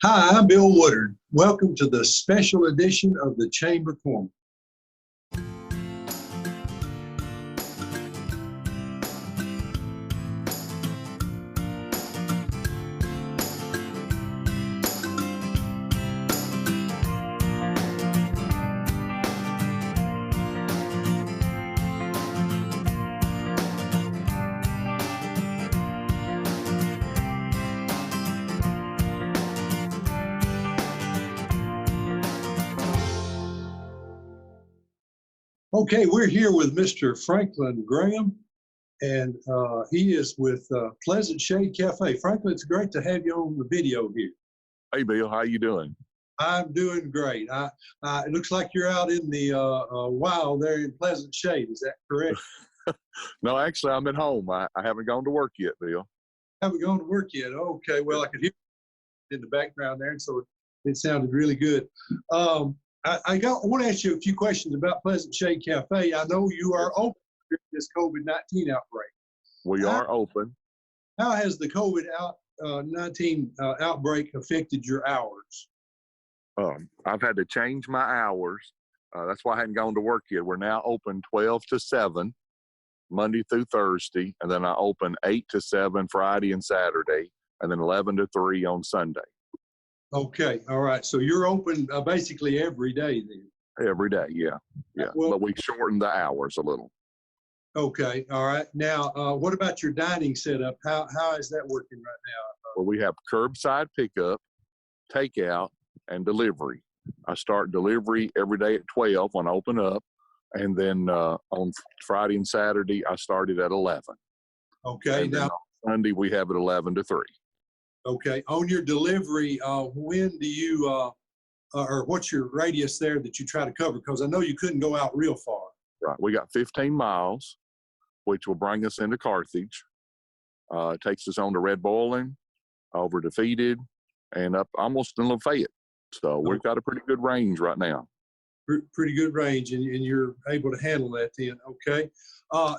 Hi, I'm Bill Woodard. Welcome to the special edition of the Chamber Corner. Okay, we're here with Mr. Franklin Graham, and he is with Pleasant Shade Cafe. Franklin, it's great to have you on the video here. Hey, Bill, how you doing? I'm doing great. It looks like you're out in the wild there in Pleasant Shade. Is that correct? No, actually, I'm at home. I haven't gone to work yet, Bill. Haven't gone to work yet. Okay, well, I could hear it in the background there, and so it sounded really good. I want to ask you a few questions about Pleasant Shade Cafe. I know you are open during this COVID-19 outbreak. We are open. How has the COVID-19 outbreak affected your hours? I've had to change my hours. That's why I hadn't gone to work yet. We're now open 12 to 7, Monday through Thursday, and then I open 8 to 7 Friday and Saturday, and then 11 to 3 on Sunday. Okay, all right. So you're open basically every day then? Every day, yeah. Well, but we shortened the hours a little. Okay, all right. Now, what about your dining setup? How is that working right now? Well, we have curbside pickup, takeout, and delivery. I start delivery every day at 12 when I open up, and then on Friday and Saturday, I started at 11. Okay. And now on Sunday, we have it 11 to 3. Okay. On your delivery, when do you, or what's your radius there that you try to cover? Because I know you couldn't go out real far. Right. We got 15 miles, which will bring us into Carthage. It takes us on to Red Boiling, over to Fetid, and up almost in Lafayette. So we've got a pretty good range right now. Pretty good range, and you're able to handle that then. Okay.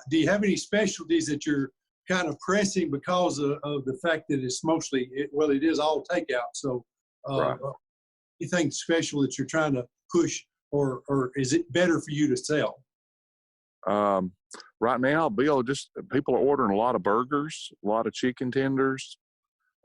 Do you have any specialties that you're kind of pressing because of the fact that it's mostly, it is all takeout. So right. Anything special that you're trying to push, or is it better for you to sell? Right now, Bill, just people are ordering a lot of burgers, a lot of chicken tenders.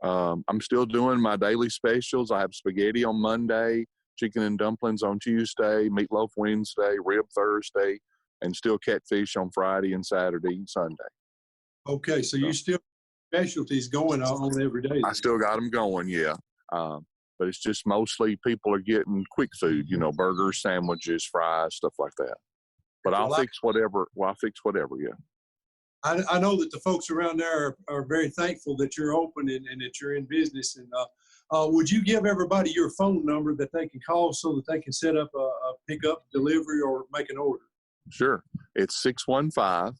I'm still doing my daily specials. I have spaghetti on Monday, chicken and dumplings on Tuesday, meatloaf Wednesday, rib Thursday, and still catfish on Friday and Saturday and Sunday. Okay, so you still have specialties going on every day? I still got them going, yeah. But it's just mostly people are getting quick food, burgers, sandwiches, fries, stuff like that. But I'll fix whatever. Well, I'll fix whatever, yeah. I know that the folks around there are very thankful that you're open and that you're in business. And would you give everybody your phone number that they can call so that they can set up a pickup, delivery, or make an order? Sure. It's 615-677-2233.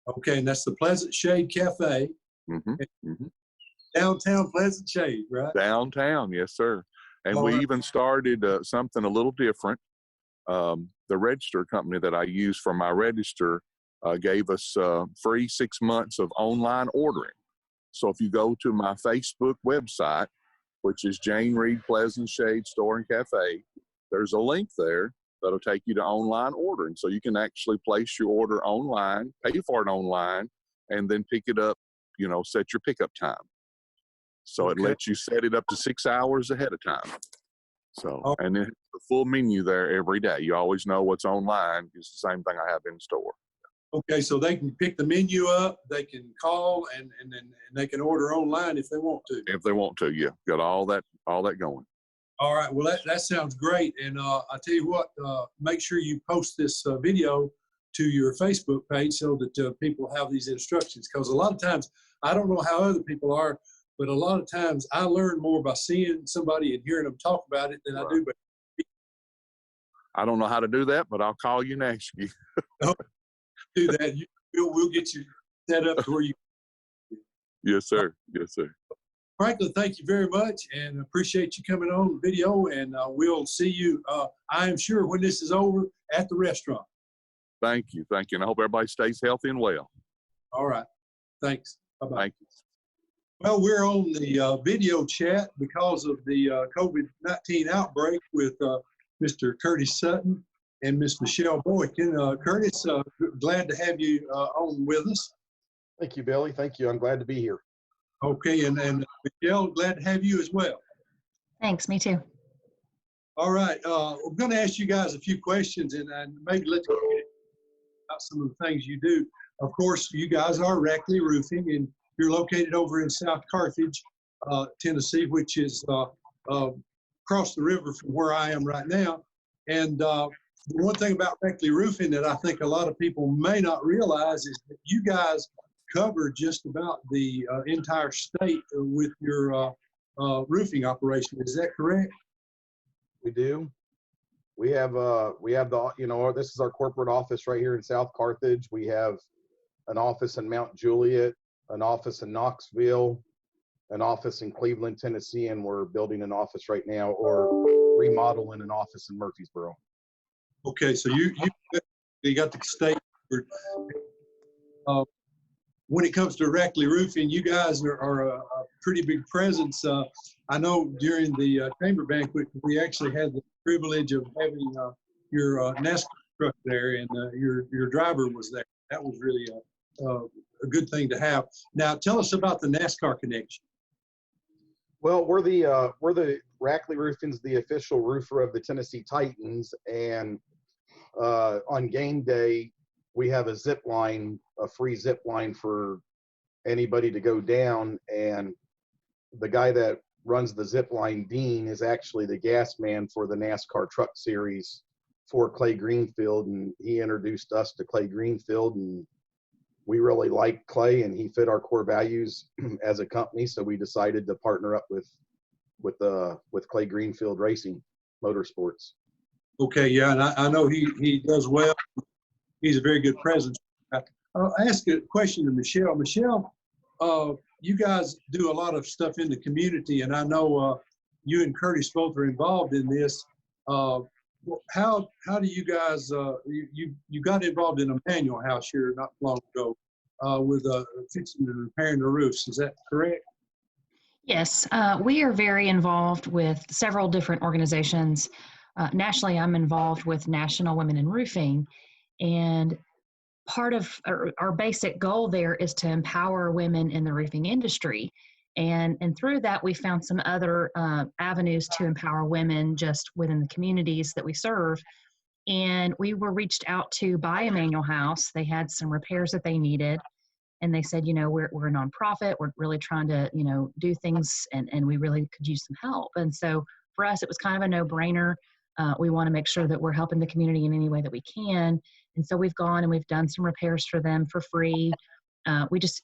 Okay, and that's the Pleasant Shade Cafe. Mm-hmm. Mm-hmm. Downtown Pleasant Shade, right? Downtown, yes, sir. And we even started something a little different. The register company that I use for my register gave us free 6 months of online ordering. So if you go to my Facebook website, which is Jane Reed Pleasant Shade Store and Cafe, there's a link there that'll take you to online ordering. So you can actually place your order online, pay for it online, and then pick it up, set your pickup time. So it lets you set it up to 6 hours ahead of time. So, and then the full menu there every day. You always know what's online. It's the same thing I have in store. Okay, so they can pick the menu up, they can call, and then they can order online if they want to. If they want to, yeah. Got all that going. All right, well, that sounds great. And I'll tell you what, make sure you post this video to your Facebook page so that people have these instructions. Because a lot of times, I don't know how other people are, but a lot of times I learn more by seeing somebody and hearing them talk about it than I do by. I don't know how to do that, but I'll call you and ask you. Do that. We'll get you set up to where you. Yes, sir. Yes, sir. Franklin, thank you very much, and appreciate you coming on the video. And we'll see you, I am sure, when this is over at the restaurant. Thank you. Thank you. And I hope everybody stays healthy and well. All right. Thanks. Bye-bye. Thank you. Well, we're on the video chat because of the COVID-19 outbreak with Mr. Curtis Sutton and Miss Michelle Boykin. Curtis, glad to have you on with us. Thank you, Billy. Thank you. I'm glad to be here. Okay, and Michelle, glad to have you as well. Thanks, me too. All right, I'm going to ask you guys a few questions and maybe let you get about some of the things you do. Of course, you guys are Rackley Roofing, and you're located over in South Carthage, Tennessee, which is across the river from where I am right now. And the one thing about Rackley Roofing that I think a lot of people may not realize is that you guys cover just about the entire state with your roofing operation. Is that correct? We do. We have the, this is our corporate office right here in South Carthage. We have an office in Mount Juliet, an office in Knoxville, an office in Cleveland, Tennessee, and we're building an office right now or remodeling an office in Murfreesboro. Okay, so you got the state. When it comes to Rackley Roofing, you guys are a pretty big presence. I know during the chamber banquet, we actually had the privilege of having your NASCAR truck there, and your driver was there. That was really a good thing to have. Now, tell us about the NASCAR connection. Well, we're the Rackley Roofing's the official roofer of the Tennessee Titans, and on game day we have a zip line, a free zip line for anybody to go down, and the guy that runs the zip line, Dean, is actually the gas man for the NASCAR Truck Series for Clay Greenfield, and he introduced us to Clay Greenfield, and we really liked Clay, and he fit our core values as a company, so we decided to partner up with Clay Greenfield Racing Motorsports. Okay, yeah, and I know he does well. He's a very good presence. I'll ask a question to Michelle. Michelle, you guys do a lot of stuff in the community, and I know you and Curtis both are involved in this. How do you guys, you got involved in a manual house here not long ago with fixing and repairing the roofs, is that correct? Yes, we are very involved with several different organizations. Nationally, I'm involved with National Women in Roofing, and part of our basic goal there is to empower women in the roofing industry. And through that, we found some other avenues to empower women just within the communities that we serve. And we were reached out to by a manual house. They had some repairs that they needed. And they said, we're a nonprofit. We're really trying to, do things, and we really could use some help. And so for us, it was kind of a no-brainer. We want to make sure that we're helping the community in any way that we can. And so we've gone and we've done some repairs for them for free. We just,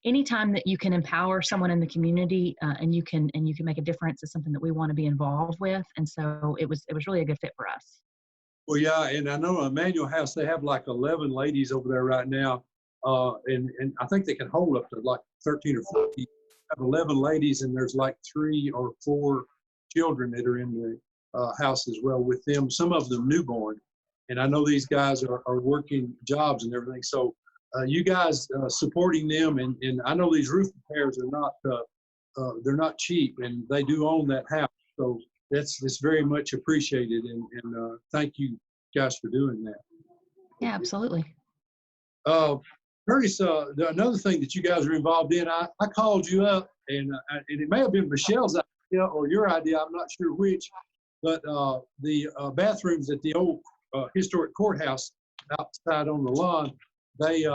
anytime that you can empower someone in the community and you can make a difference is something that we want to be involved with. And so it was really a good fit for us. Well, yeah, and I know Manual House, they have like 11 ladies over there right now. And I think they can hold up to like 13 or 14. Have 11 ladies, and there's like 3 or 4 children that are in the house as well with them, some of them newborn. And I know these guys are working jobs and everything. So you guys supporting them, and I know these roof repairs are not, they're not cheap, and they do own that house. So that's very much appreciated, and thank you guys for doing that. Yeah, absolutely. Curtis, another thing that you guys are involved in, I called you up, and it may have been Michelle's idea or your idea, I'm not sure which, but the bathrooms at the old historic courthouse outside on the lawn, they,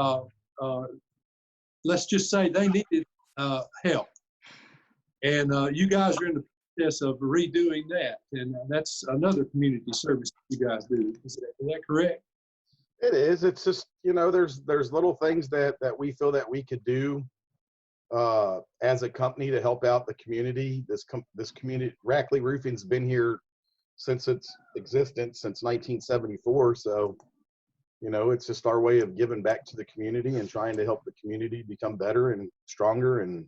let's just say they needed help. And you guys are in the process of redoing that, and that's another community service that you guys do. Is that correct? It is. It's just, there's little things that we feel that we could do as a company to help out the community. This community, Rackley Roofing's been here since its existence, since 1974. So, it's just our way of giving back to the community and trying to help the community become better and stronger. And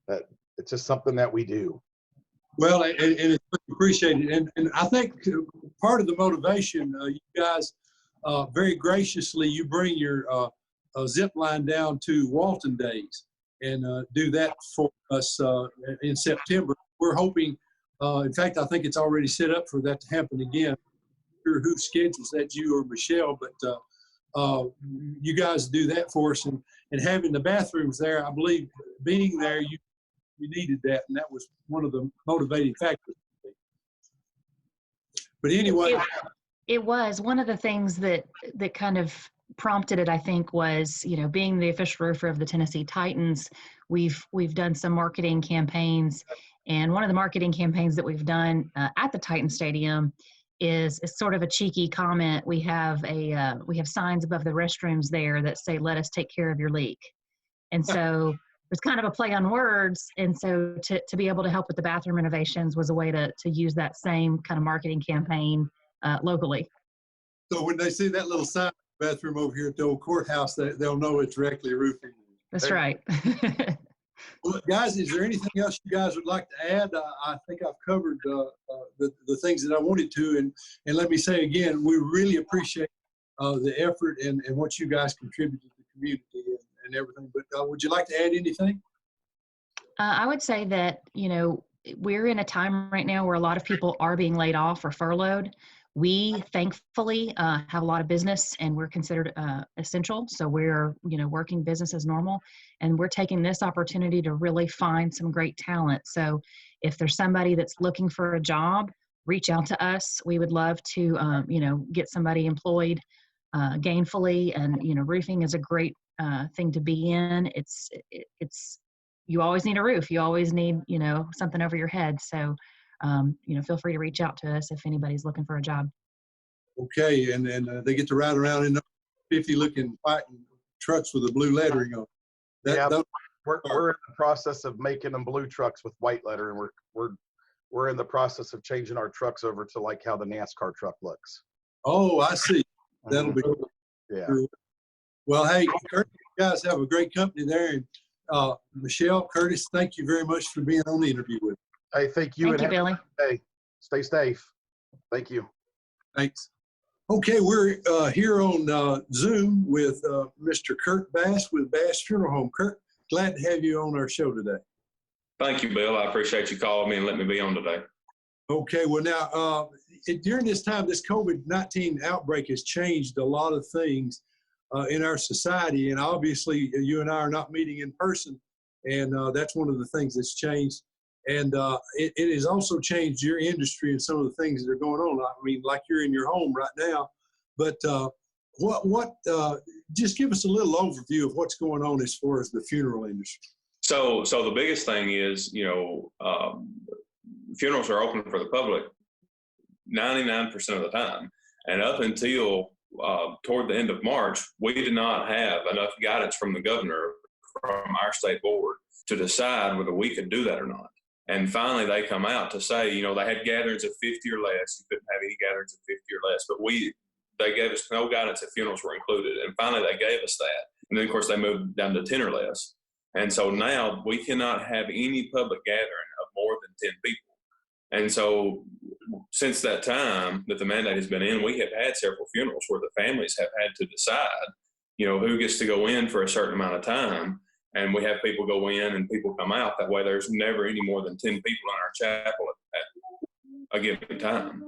that it's just something that we do. Well, and it's appreciated. And I think part of the motivation, you guys, very graciously, you bring your zip line down to Walton Days. and do that for us in September. We're hoping, in fact, I think it's already set up for that to happen again. I'm not sure who schedules that, you or Michelle, but you guys do that for us. And having the bathrooms there, I believe being there, you needed that, and that was one of the motivating factors. But anyway. It was one of the things that kind of prompted it, I think, was, you know, being the official roofer of the Tennessee Titans, we've done some marketing campaigns, and one of the marketing campaigns that we've done at the Titan Stadium is sort of a cheeky comment. We have signs above the restrooms there that say, "Let us take care of your leak," and so it's kind of a play on words. And so to be able to help with the bathroom renovations was a way to use that same kind of marketing campaign locally. So when they see that little sign bathroom over here at the old courthouse, they'll know it's directly roofing. That's right. Well, guys, is there anything else you guys would like to add? I think I've covered the things that I wanted to. And let me say again, we really appreciate the effort and what you guys contribute to the community and everything. But would you like to add anything? I would say that, you know, we're in a time right now where a lot of people are being laid off or furloughed. We thankfully have a lot of business, and we're considered essential. So we're, you know, working business as normal, and we're taking this opportunity to really find some great talent. So if there's somebody that's looking for a job, reach out to us. We would love to, you know, get somebody employed gainfully. And, you know, roofing is a great thing to be in. It's you always need a roof. You always need, you know, something over your head. So you know, feel free to reach out to us if anybody's looking for a job. Okay, and they get to ride around in 50-looking white trucks with the blue lettering on. We're in the process of making them blue trucks with white lettering. We're in the process of changing our trucks over to like how the NASCAR truck looks. Oh, I see. That'll be cool. Yeah. Well, hey, Curtis, you guys have a great company there, and Michelle, Curtis, thank you very much for being on the interview with me. Hey, thank you. Thank you, Billy. Hey, stay safe. Thank you. Thanks. Okay, we're here on Zoom with Mr. Kurt Bass with Bass Funeral Home. Kurt, glad to have you on our show today. Thank you, Bill. I appreciate you calling me and letting me be on today. Okay, well now, during this time, this COVID-19 outbreak has changed a lot of things in our society, and obviously you and I are not meeting in person, and that's one of the things that's changed. And it has also changed your industry and some of the things that are going on. I mean, like you're in your home right now, but just give us a little overview of what's going on as far as the funeral industry. So the biggest thing is, you know, funerals are open for the public 99% of the time. And up until toward the end of March, we did not have enough guidance from the governor, from our state board, to decide whether we could do that or not. And finally, they come out to say, you know, they had gatherings of 50 or less. You couldn't have any gatherings of 50 or less. But they gave us no guidance if funerals were included. And finally, they gave us that. And then, of course, they moved down to 10 or less. And so now we cannot have any public gathering of more than 10 people. And so since that time that the mandate has been in, we have had several funerals where the families have had to decide, you know, who gets to go in for a certain amount of time. And we have people go in and people come out. That way there's never any more than 10 people in our chapel at a given time.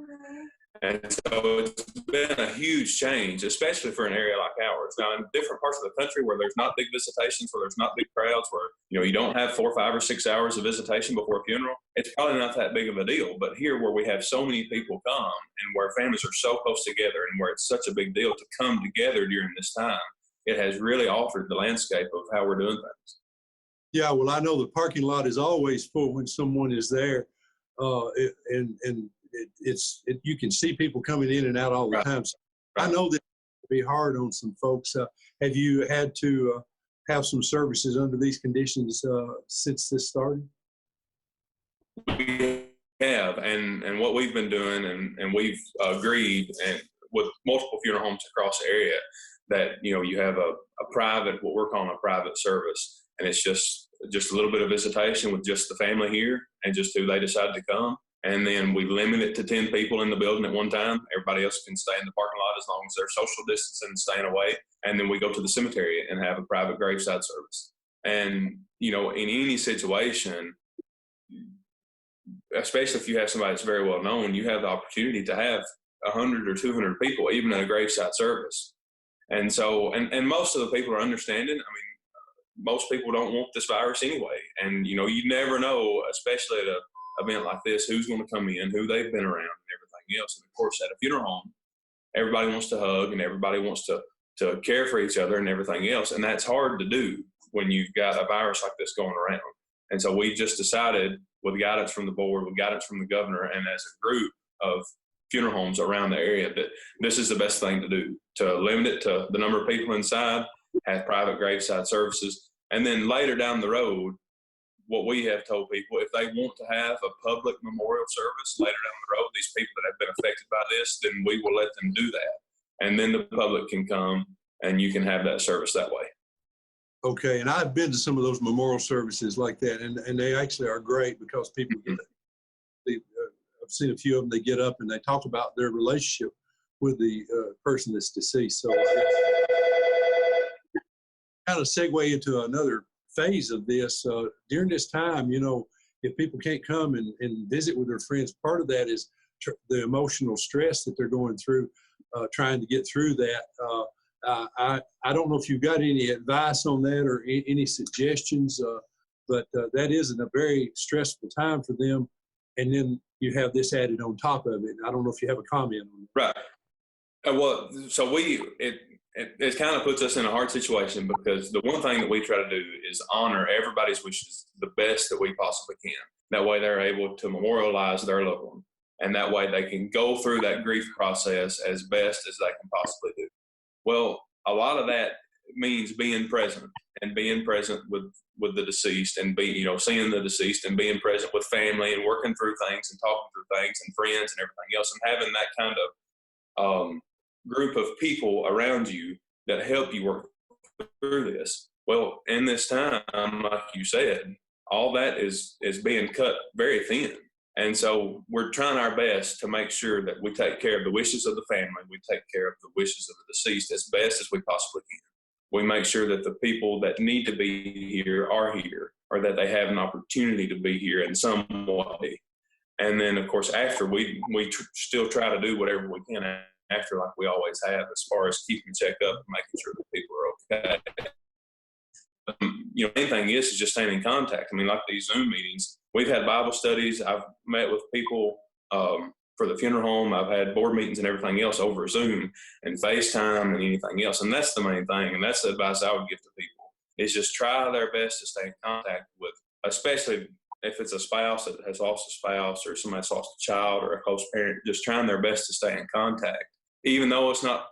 And so it's been a huge change, especially for an area like ours. Now, in different parts of the country where there's not big visitations, where there's not big crowds, where, you know, you don't have 4, 5, or 6 hours of visitation before a funeral, it's probably not that big of a deal. But here where we have so many people come and where families are so close together and where it's such a big deal to come together during this time, it has really altered the landscape of how we're doing things. Yeah, well, I know the parking lot is always full when someone is there, you can see people coming in and out all the Right. time. So I know that it will be hard on some folks. Have you had to have some services under these conditions since this started? We have, and what we've been doing, and we've agreed and with multiple funeral homes across the area that, you know, you have a private, what we're calling a private service, and it's just a little bit of visitation with just the family here and just who they decide to come. And then we limit it to 10 people in the building at one time. Everybody else can stay in the parking lot as long as they're social distancing and staying away. And then we go to the cemetery and have a private graveside service. And, you know, in any situation, especially if you have somebody that's very well known, you have the opportunity to have 100 or 200 people, even in a graveside service. And so, and most of the people are understanding. I mean, most people don't want this virus anyway. And, you know, you never know, especially at an event like this, who's going to come in, who they've been around and everything else. And of course, at a funeral home, everybody wants to hug and everybody wants to care for each other and everything else. And that's hard to do when you've got a virus like this going around. And so we just decided, with guidance from the board, with guidance from the governor, and as a group of funeral homes around the area, that this is the best thing to do, to limit it to the number of people inside, have private graveside services. And then later down the road, what we have told people, if they want to have a public memorial service later down the road, these people that have been affected by this, then we will let them do that. And then the public can come and you can have that service that way. Okay, and I've been to some of those memorial services like that, and they actually are great because people get I've seen a few of them, they get up and they talk about their relationship with the person that's deceased. So kind of segue into another phase of this. During this time, you know, if people can't come and visit with their friends, part of that is the emotional stress that they're going through, trying to get through that. I don't know if you've got any advice on that or any suggestions, but that is a very stressful time for them. And then you have this added on top of it. I don't know if you have a comment on it. Right. Well, so it kind of puts us in a hard situation, because the one thing that we try to do is honor everybody's wishes the best that we possibly can. That way they're able to memorialize their loved one. And that way they can go through that grief process as best as they can possibly do. Well, a lot of that means being present with the deceased, and seeing the deceased and being present with family and working through things and talking through things and friends and everything else, and having that kind of group of people around you that help you work through this. Well, in this time, like you said, all that is being cut very thin. And so we're trying our best to make sure that we take care of the wishes of the family. We take care of the wishes of the deceased as best as we possibly can. We make sure that the people that need to be here are here, or that they have an opportunity to be here in some way. And then, of course, after we still try to do whatever we can after, like we always have, as far as keeping check up and making sure that people are okay. Main thing is just staying in contact. I mean, like these Zoom meetings, we've had Bible studies. I've met with people for the funeral home. I've had board meetings and everything else over Zoom and FaceTime and anything else. And that's the main thing. And that's the advice I would give to people, is just try their best to stay in contact with, especially if it's a spouse that has lost a spouse, or somebody that's lost a child or a close parent, just trying their best to stay in contact, even though it's not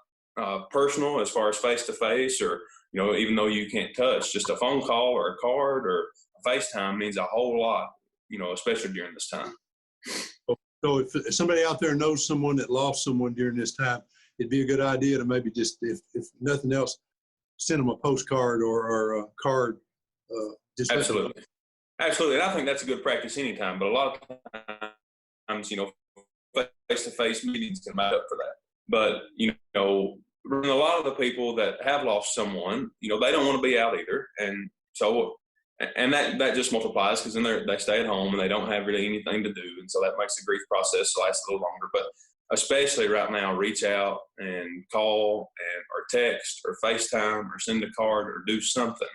personal as far as face-to-face, or even though you can't touch. Just a phone call or a card or a FaceTime means a whole lot, especially during this time. So if somebody out there knows someone that lost someone during this time, it'd be a good idea to maybe just, if nothing else, send them a postcard or a card. Absolutely. Absolutely. And I think that's a good practice anytime, but a lot of times, face-to-face meetings can make up for that. But, a lot of the people that have lost someone, they don't want to be out either. And so, and that just multiplies, because then they stay at home and they don't have really anything to do. And so that makes the grief process last a little longer. But especially right now, reach out and call or text or FaceTime or send a card or do something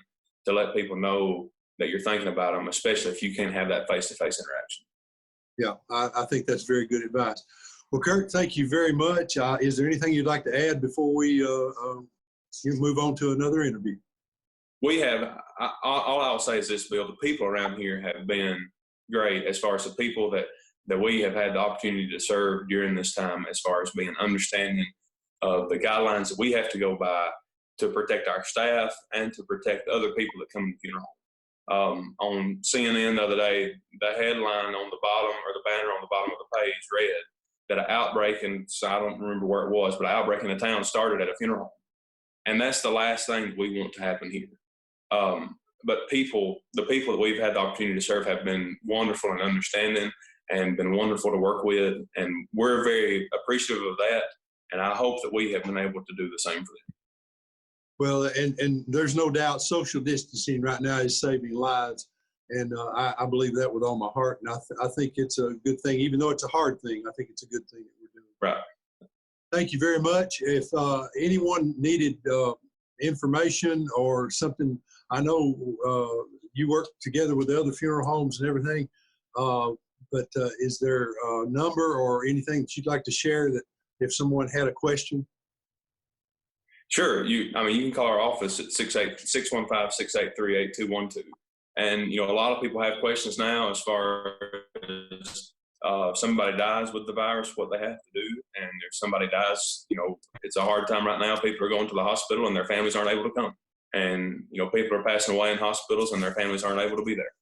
to let people know that you're thinking about them, especially if you can't have that face-to-face interaction. Yeah, I think that's very good advice. Well, Kurt, thank you very much. Is there anything you'd like to add before we move on to another interview? We have, all I'll say is this, Bill, the people around here have been great, as far as the people that we have had the opportunity to serve during this time, as far as being understanding of the guidelines that we have to go by to protect our staff and to protect other people that come to the funeral home. On CNN the other day, the headline on the bottom, or the banner on the bottom of the page, read that an outbreak, and so I don't remember where it was, but an outbreak in the town started at a funeral home. And that's the last thing that we want to happen here. But the people that we've had the opportunity to serve have been wonderful and understanding, and been wonderful to work with. And we're very appreciative of that. And I hope that we have been able to do the same for them. Well, and there's no doubt social distancing right now is saving lives. And I believe that with all my heart. And I think it's a good thing, even though it's a hard thing. I think it's a good thing that we're doing. Right. Thank you very much. If anyone needed information or something, I know you work together with the other funeral homes and everything, but is there a number or anything that you'd like to share that if someone had a question? Sure. You can call our office at 615-683-8212. And, a lot of people have questions now as far as if somebody dies with the virus, what they have to do. And if somebody dies, it's a hard time right now. People are going to the hospital and their families aren't able to come. And, people are passing away in hospitals and their families aren't able to be there.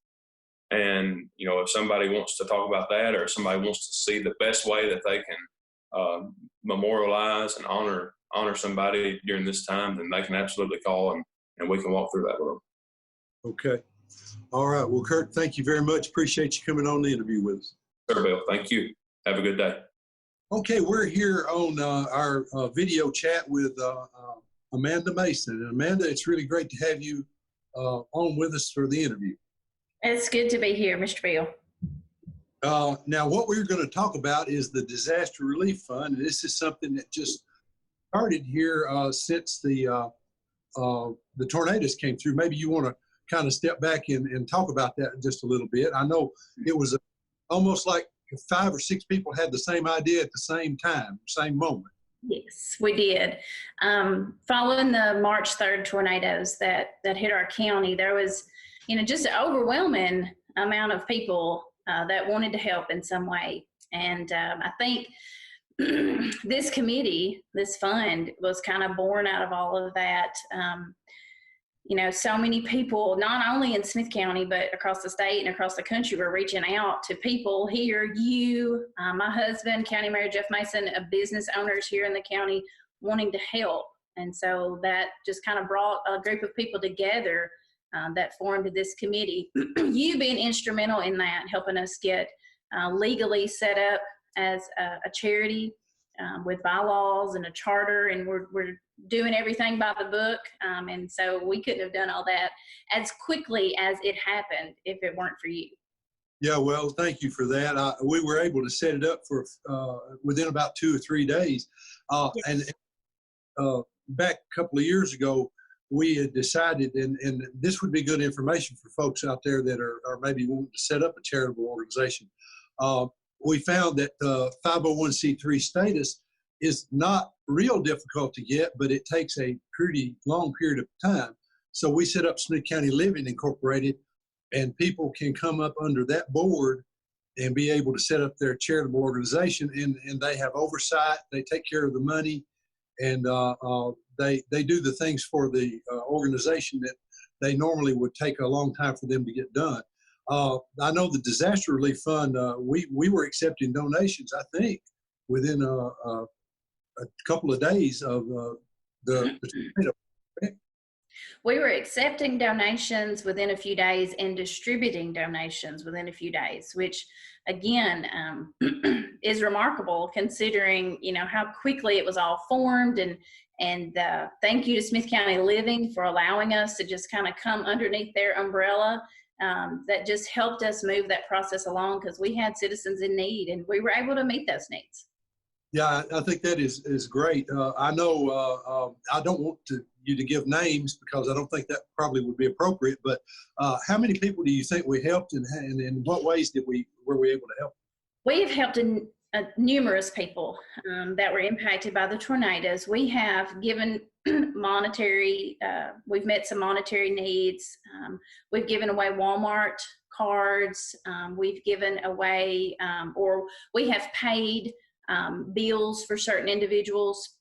And, if somebody wants to talk about that, or if somebody wants to see the best way that they can memorialize and honor somebody during this time, then they can absolutely call and we can walk through that with them. Okay. All right. Well, Kurt, thank you very much. Appreciate you coming on the interview with us. Sure, Bill. Thank you. Have a good day. Okay. We're here on our video chat with Amanda Mason. And Amanda, it's really great to have you on with us for the interview. It's good to be here, Mr. Bill. Now, what we're going to talk about is the Disaster Relief Fund. And this is something that just started here since the tornadoes came through. Maybe you want to kind of step back and talk about that just a little bit. I know it was almost like 5 or 6 people had the same idea at the same time, same moment. Yes, we did. Following the March 3rd tornadoes that hit our county, there was, just an overwhelming amount of people that wanted to help in some way. And I think this committee, this fund, was kind of born out of all of that. So many people, not only in Smith County, but across the state and across the country, were reaching out to people here, my husband, County Mayor Jeff Mason, business owners here in the county wanting to help. And so that just kind of brought a group of people together that formed this committee. You being instrumental in that, helping us get legally set up as a charity with bylaws and a charter, and we're doing everything by the book. And so we couldn't have done all that as quickly as it happened if it weren't for you. Yeah, well, thank you for that. We were able to set it up for within about 2 or 3 days. And back a couple of years ago, we had decided, and this would be good information for folks out there that are maybe wanting to set up a charitable organization. We found that 501c3 status is not real difficult to get, but it takes a pretty long period of time. So we set up Smith County Living Incorporated, and people can come up under that board and be able to set up their charitable organization, and they have oversight. They take care of the money, and they do the things for the organization that they normally would take a long time for them to get done. I know the Disaster Relief Fund, we were accepting donations, I think, within a couple of days of the tornado. We were accepting donations within a few days and distributing donations within a few days, which again is remarkable considering, how quickly it was all formed. And thank you to Smith County Living for allowing us to just kind of come underneath their umbrella. That just helped us move that process along because we had citizens in need and we were able to meet those needs. Yeah, I think that is great. I know I don't want you to give names because I don't think that probably would be appropriate, but how many people do you think we helped, and in what ways were we able to help? We have helped numerous people that were impacted by the tornadoes. We have given we've met some monetary needs. We've given away Walmart cards. We've given away, or we have paid bills for certain individuals.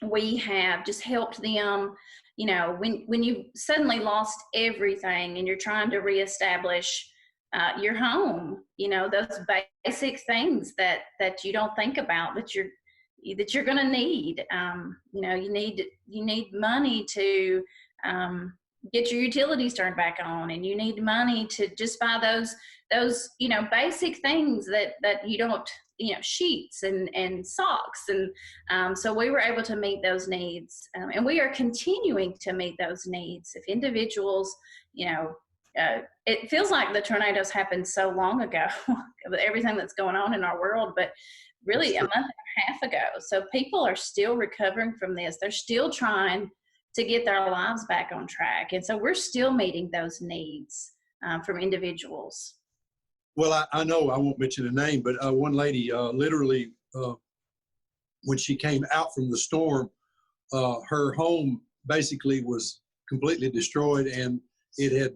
We have just helped them, when you suddenly lost everything and you're trying to reestablish your home, those basic things that you don't think about that you're going to need. You need money to get your utilities turned back on, and you need money to just buy those basic things that you don't, sheets and socks. And so we were able to meet those needs, and we are continuing to meet those needs. If individuals, it feels like the tornadoes happened so long ago with everything that's going on in our world, but really a month and a half ago. So people are still recovering from this. They're still trying to get their lives back on track. And so we're still meeting those needs from individuals. Well, I know I won't mention a name, but one lady literally, when she came out from the storm, her home basically was completely destroyed, and it had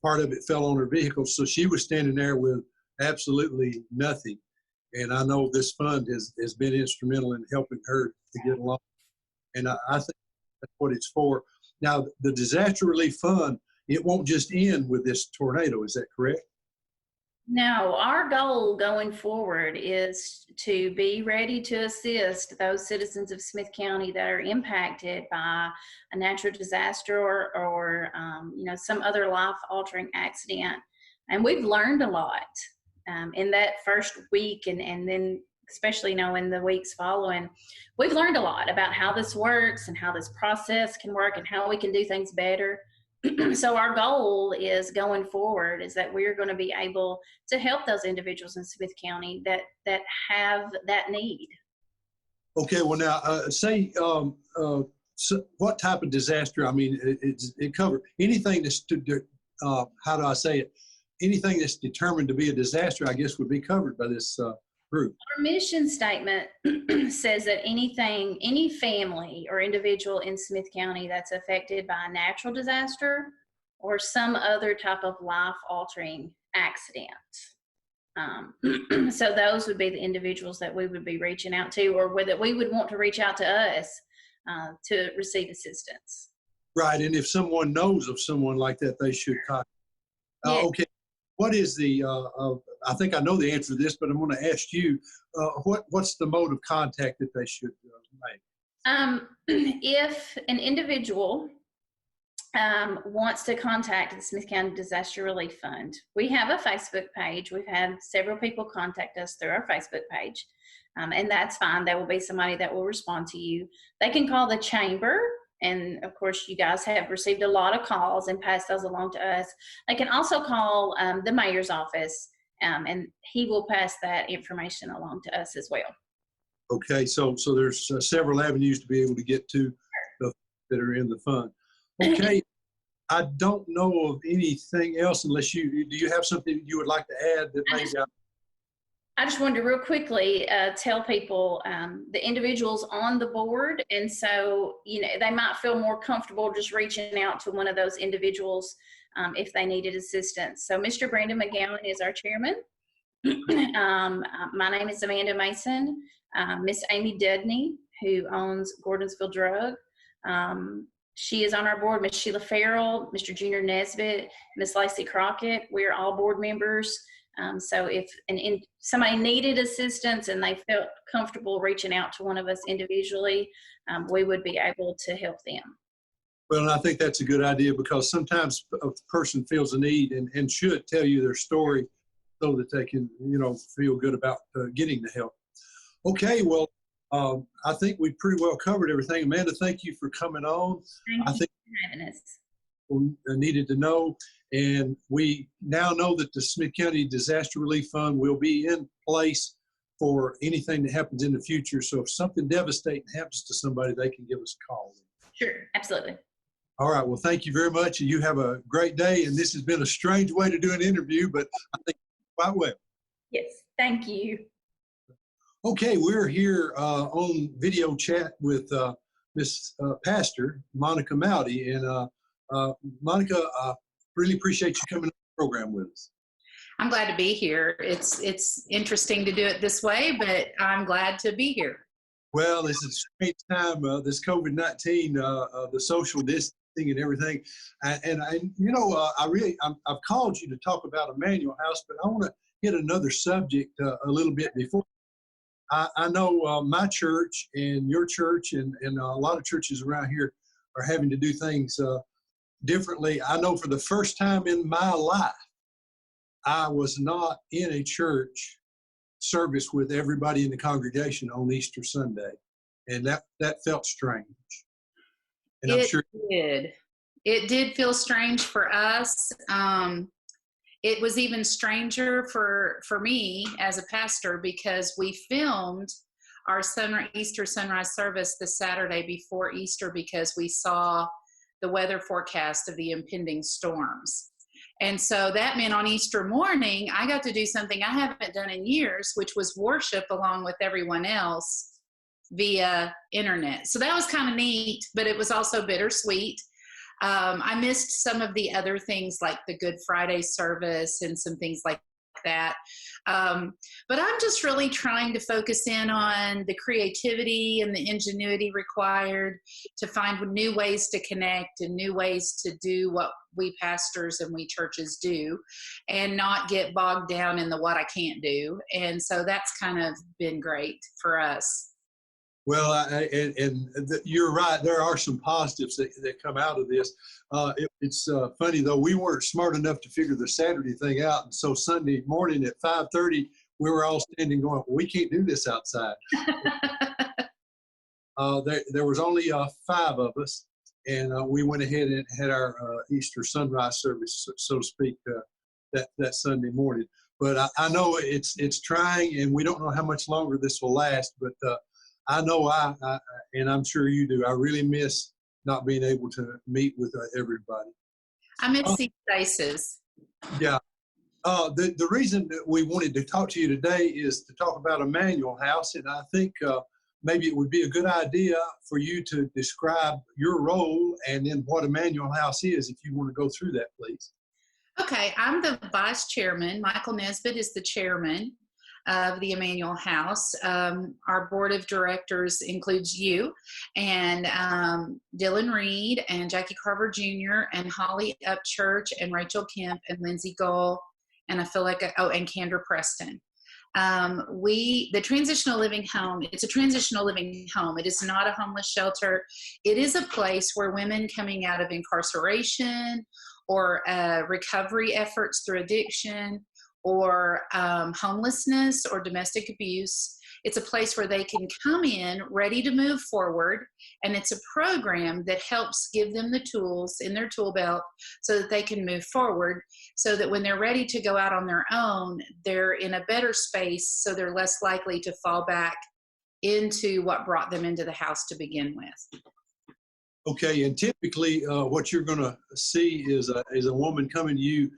part of it fell on her vehicle. So she was standing there with absolutely nothing. And I know this fund has been instrumental in helping her to get along. And I think that's what it's for. Now, the disaster relief fund, it won't just end with this tornado. Is that correct? No, our goal going forward is to be ready to assist those citizens of Smith County that are impacted by a natural disaster or some other life-altering accident. And we've learned a lot in that first week, and then especially in the weeks following. We've learned a lot about how this works and how this process can work and how we can do things better. So our goal is going forward is that we're going to be able to help those individuals in Smith County that have that need. Okay, well now, say so what type of disaster? I mean, it covers anything that's, how do I say it? Anything that's determined to be a disaster, I guess, would be covered by this group. Our mission statement says that any family or individual in Smith County that's affected by a natural disaster or some other type of life-altering accident. So those would be the individuals that we would be reaching out to, or that we would want to reach out to us to receive assistance. Right, and if someone knows of someone like that, they should contact. Yes. Okay, what is the, I think I know the answer to this, but I'm going to ask you, what's the mode of contact that they should make? If an individual wants to contact the Smith County Disaster Relief Fund, we have a Facebook page. We've had several people contact us through our Facebook page, and that's fine. There will be somebody that will respond to you. They can call the chamber, and of course you guys have received a lot of calls and passed those along to us. They can also call the mayor's office, and he will pass that information along to us as well. Okay, so there's several avenues to be able to get to that are in the fund. Okay, I don't know of anything else unless do you have something you would like to add that maybe I just wanted to real quickly tell people the individuals on the board, and so they might feel more comfortable just reaching out to one of those individuals if they needed assistance. So Mr. Brandon McGowan is our chairman. My name is Amanda Mason. Miss Amy Dudney, who owns Gordonsville Drug. She is on our board. Miss Sheila Farrell, Mr. Junior Nesbitt, Miss Lacey Crockett. We are all board members. So if somebody needed assistance and they felt comfortable reaching out to one of us individually, we would be able to help them. Well, and I think that's a good idea, because sometimes a person feels a need and should tell you their story so that they can, feel good about getting the help. Okay, well, I think we pretty well covered everything. Amanda, thank you for coming on. Thank you for having us. We needed to know, and we now know that the Smith County Disaster Relief Fund will be in place for anything that happens in the future. So if something devastating happens to somebody, they can give us a call. Sure, absolutely. All right, well, thank you very much, and you have a great day. And this has been a strange way to do an interview, but I think quite well. Yes, thank you. Okay, we're here on video chat with Miss Pastor Monica Mowdy, and Monica, I really appreciate you coming on the program with us. I'm glad to be here. It's interesting to do it this way, but I'm glad to be here. Well, it's a strange time, this COVID-19, the social distancing and everything. I've called you to talk about Emmanuel House, but I want to hit another subject a little bit before. I know my church and your church and a lot of churches around here are having to do things differently. I know for the first time in my life, I was not in a church service with everybody in the congregation on Easter Sunday. And that felt strange. And I'm sure it did feel strange for us. It was even stranger for me as a pastor, because we filmed our Easter sunrise service the Saturday before Easter, because we saw the weather forecast of the impending storms. And so that meant on Easter morning, I got to do something I haven't done in years, which was worship along with everyone else via internet. So that was kind of neat, but it was also bittersweet. I missed some of the other things like the Good Friday service and some things like that. But I'm just really trying to focus in on the creativity and the ingenuity required to find new ways to connect and new ways to do what we pastors and we churches do, and not get bogged down in the what I can't do. And so that's kind of been great for us. Well, you're right. There are some positives that come out of this. It's funny, though. We weren't smart enough to figure the Saturday thing out. And so Sunday morning at 5:30, we were all standing going, we can't do this outside. There was only 5 of us. And we went ahead and had our Easter sunrise service, so to speak, that Sunday morning. But I know it's trying, and we don't know how much longer this will last. But I know and I'm sure you do, I really miss not being able to meet with everybody. I miss seeing faces. Yeah. The reason that we wanted to talk to you today is to talk about Emmanuel House, and I think maybe it would be a good idea for you to describe your role and then what Emmanuel House is, if you want to go through that, please. Okay, I'm the vice chairman. Michael Nesbitt is the chairman of the Emmanuel House. Our board of directors includes you and Dylan Reed and Jackie Carver Jr. and Holly Upchurch and Rachel Kemp and Lindsay Gull, and I feel like, and Kendra Preston. The transitional living home, it's a transitional living home. It is not a homeless shelter. It is a place where women coming out of incarceration or recovery efforts through addiction or homelessness or domestic abuse, it's a place where they can come in ready to move forward, and it's a program that helps give them the tools in their tool belt so that they can move forward, so that when they're ready to go out on their own, they're in a better space, so they're less likely to fall back into what brought them into the house to begin with. Okay, and typically what you're going to see is a woman coming to you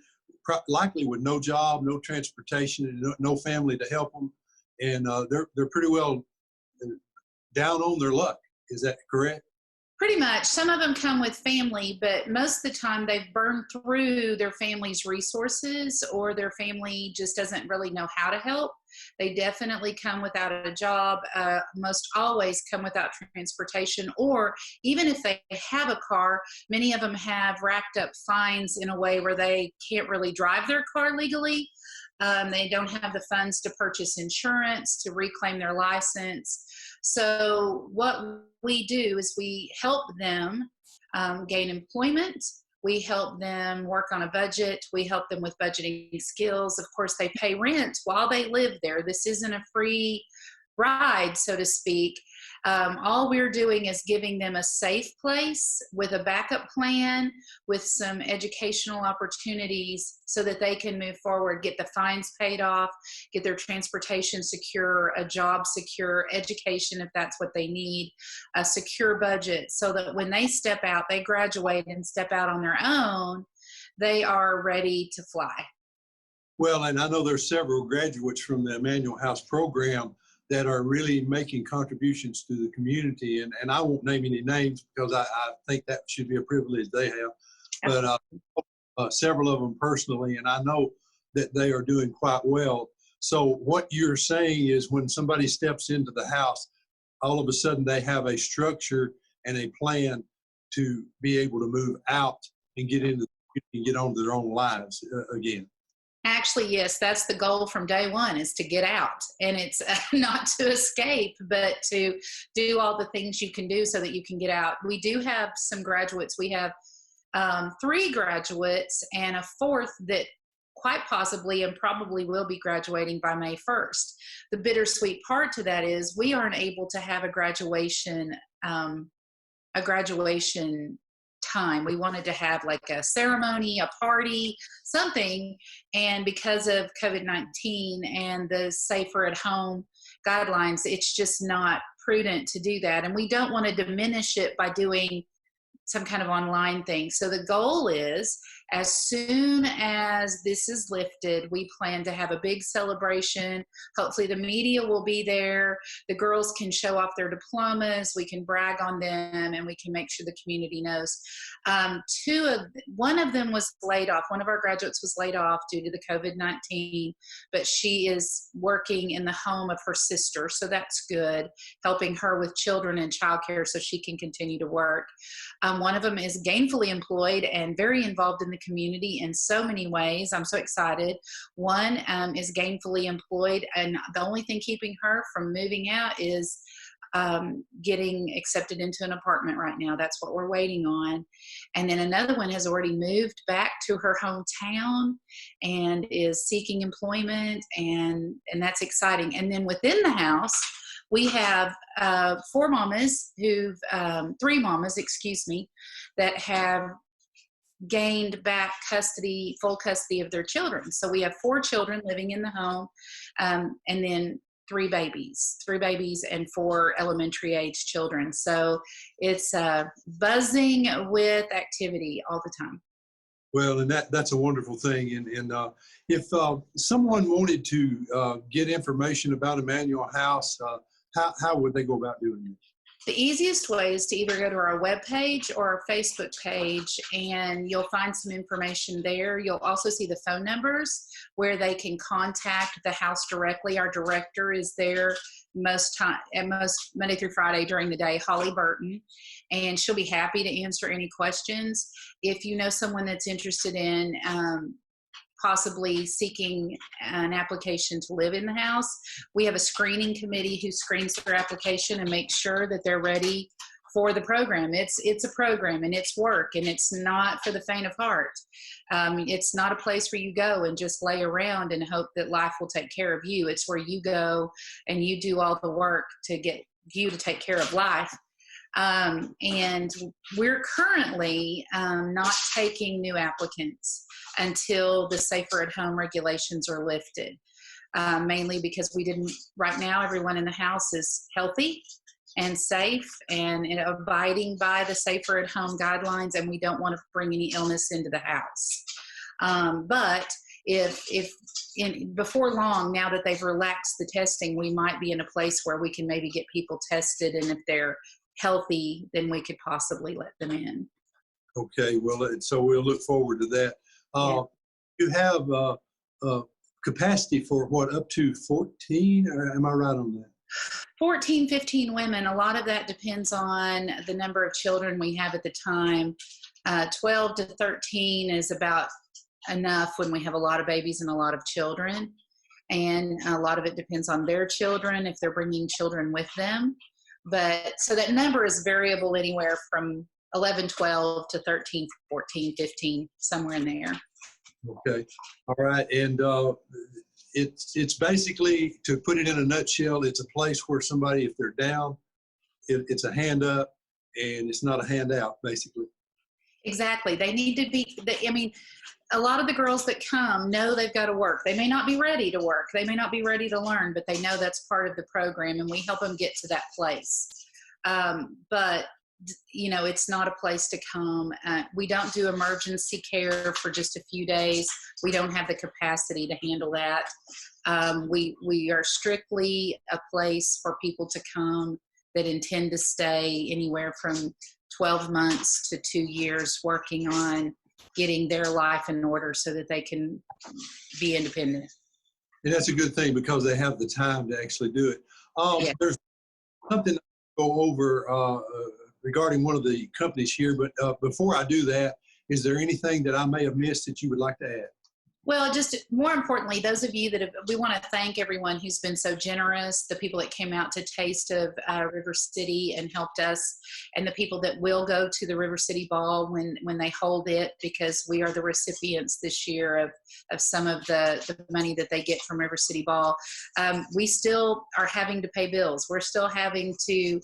likely with no job, no transportation, and no family to help them, and they're pretty well down on their luck. Is that correct? Pretty much. Some of them come with family, but most of the time they've burned through their family's resources, or their family just doesn't really know how to help. They definitely come without a job, most always come without transportation, or even if they have a car, many of them have racked up fines in a way where they can't really drive their car legally. They don't have the funds to purchase insurance, to reclaim their license. So what we do is we help them gain employment. We help them work on a budget. We help them with budgeting skills. Of course, they pay rent while they live there. This isn't a free ride, so to speak. All we're doing is giving them a safe place with a backup plan, with some educational opportunities so that they can move forward, get the fines paid off, get their transportation secure, a job secure, education if that's what they need, a secure budget, so that when they step out, they graduate and step out on their own, they are ready to fly. Well, and I know there's several graduates from the Emmanuel House program that are really making contributions to the community. And I won't name any names because I think that should be a privilege they have. But several of them personally, and I know that they are doing quite well. So what you're saying is when somebody steps into the house, all of a sudden they have a structure and a plan to be able to move out and get into and get on to their own lives again. Actually, yes, that's the goal from day one, is to get out. And it's not to escape, but to do all the things you can do so that you can get out. We do have some graduates. We have 3 graduates and a 4th that quite possibly and probably will be graduating by May 1st. The bittersweet part to that is we aren't able to have a graduation time. We wanted to have like a ceremony, a party, something, and because of COVID-19 and the safer at home guidelines, it's just not prudent to do that. And we don't want to diminish it by doing some kind of online thing. So the goal is, as soon as this is lifted, we plan to have a big celebration. Hopefully the media will be there. The girls can show off their diplomas. We can brag on them, and we can make sure the community knows. One of them was laid off. One of our graduates was laid off due to the COVID-19, but she is working in the home of her sister. So that's good, helping her with children and childcare so she can continue to work. One of them is gainfully employed and very involved in the community in so many ways. I'm so excited. One is gainfully employed, and the only thing keeping her from moving out is getting accepted into an apartment right now. That's what we're waiting on. And then another one has already moved back to her hometown and is seeking employment, and that's exciting. And then within the house, we have 3 mamas, that have gained back full custody of their children. So we have 4 children living in the home, and then 3 babies and 4 elementary age children. So it's buzzing with activity all the time. Well, and that's a wonderful thing. And if someone wanted to get information about Emmanuel House, how would they go about doing it? The easiest way is to either go to our webpage or our Facebook page, and you'll find some information there. You'll also see the phone numbers where they can contact the house directly. Our director is there most Monday through Friday during the day, Holly Burton, and she'll be happy to answer any questions. If you know someone that's interested in possibly seeking an application to live in the house, we have a screening committee who screens their application and makes sure that they're ready for the program. It's a program, and it's work, and it's not for the faint of heart. It's not a place where you go and just lay around and hope that life will take care of you. It's where you go and you do all the work to get you to take care of life. And we're currently not taking new applicants until the safer at home regulations are lifted, mainly because right now everyone in the house is healthy and safe and abiding by the safer at home guidelines, and we don't want to bring any illness into the house. But before long, now that they've relaxed the testing, we might be in a place where we can maybe get people tested, and if they're healthy, then we could possibly let them in. Okay, well, so we'll look forward to that. You have capacity for what, up to 14, or am I right on that? 14, 15 women. A lot of that depends on the number of children we have at the time. 12 to 13 is about enough when we have a lot of babies and a lot of children. And a lot of it depends on their children, if they're bringing children with them. But so that number is variable anywhere from 11, 12 to 13, 14, 15, somewhere in there. Okay. All right. And it's basically, to put it in a nutshell, it's a place where somebody, if they're down, it's a hand up, and it's not a handout, basically. Exactly. They need to be, a lot of the girls that come know they've got to work. They may not be ready to work. They may not be ready to learn, but they know that's part of the program, and we help them get to that place. But it's not a place to come. We don't do emergency care for just a few days. We don't have the capacity to handle that. We are strictly a place for people to come that intend to stay anywhere from 12 months to 2 years, working on getting their life in order so that they can be independent. And that's a good thing, because they have the time to actually do it. Yeah. There's something to go over regarding one of the companies here, but before I do that, is there anything that I may have missed that you would like to add? Well, just more importantly, those of you that have, we want to thank everyone who's been so generous, the people that came out to Taste of River City and helped us, and the people that will go to the River City Ball when they hold it, because we are the recipients this year of some of the money that they get from River City Ball. We still are having to pay bills. We're still having to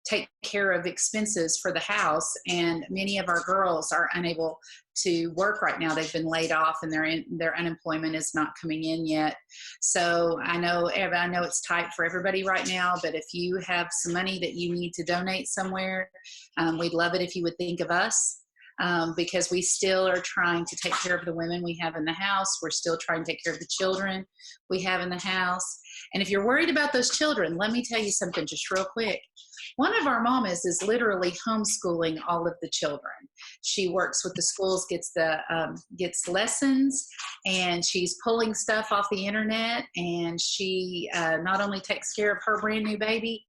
take care of expenses for the house, and many of our girls are unable to work right now. They've been laid off, and their unemployment is not coming in yet. So I know it's tight for everybody right now, but if you have some money that you need to donate somewhere, we'd love it if you would think of us. Because we still are trying to take care of the women we have in the house. We're still trying to take care of the children we have in the house. And if you're worried about those children, let me tell you something just real quick. One of our mamas is literally homeschooling all of the children. She works with the schools, gets lessons, and she's pulling stuff off the internet. And she not only takes care of her brand new baby,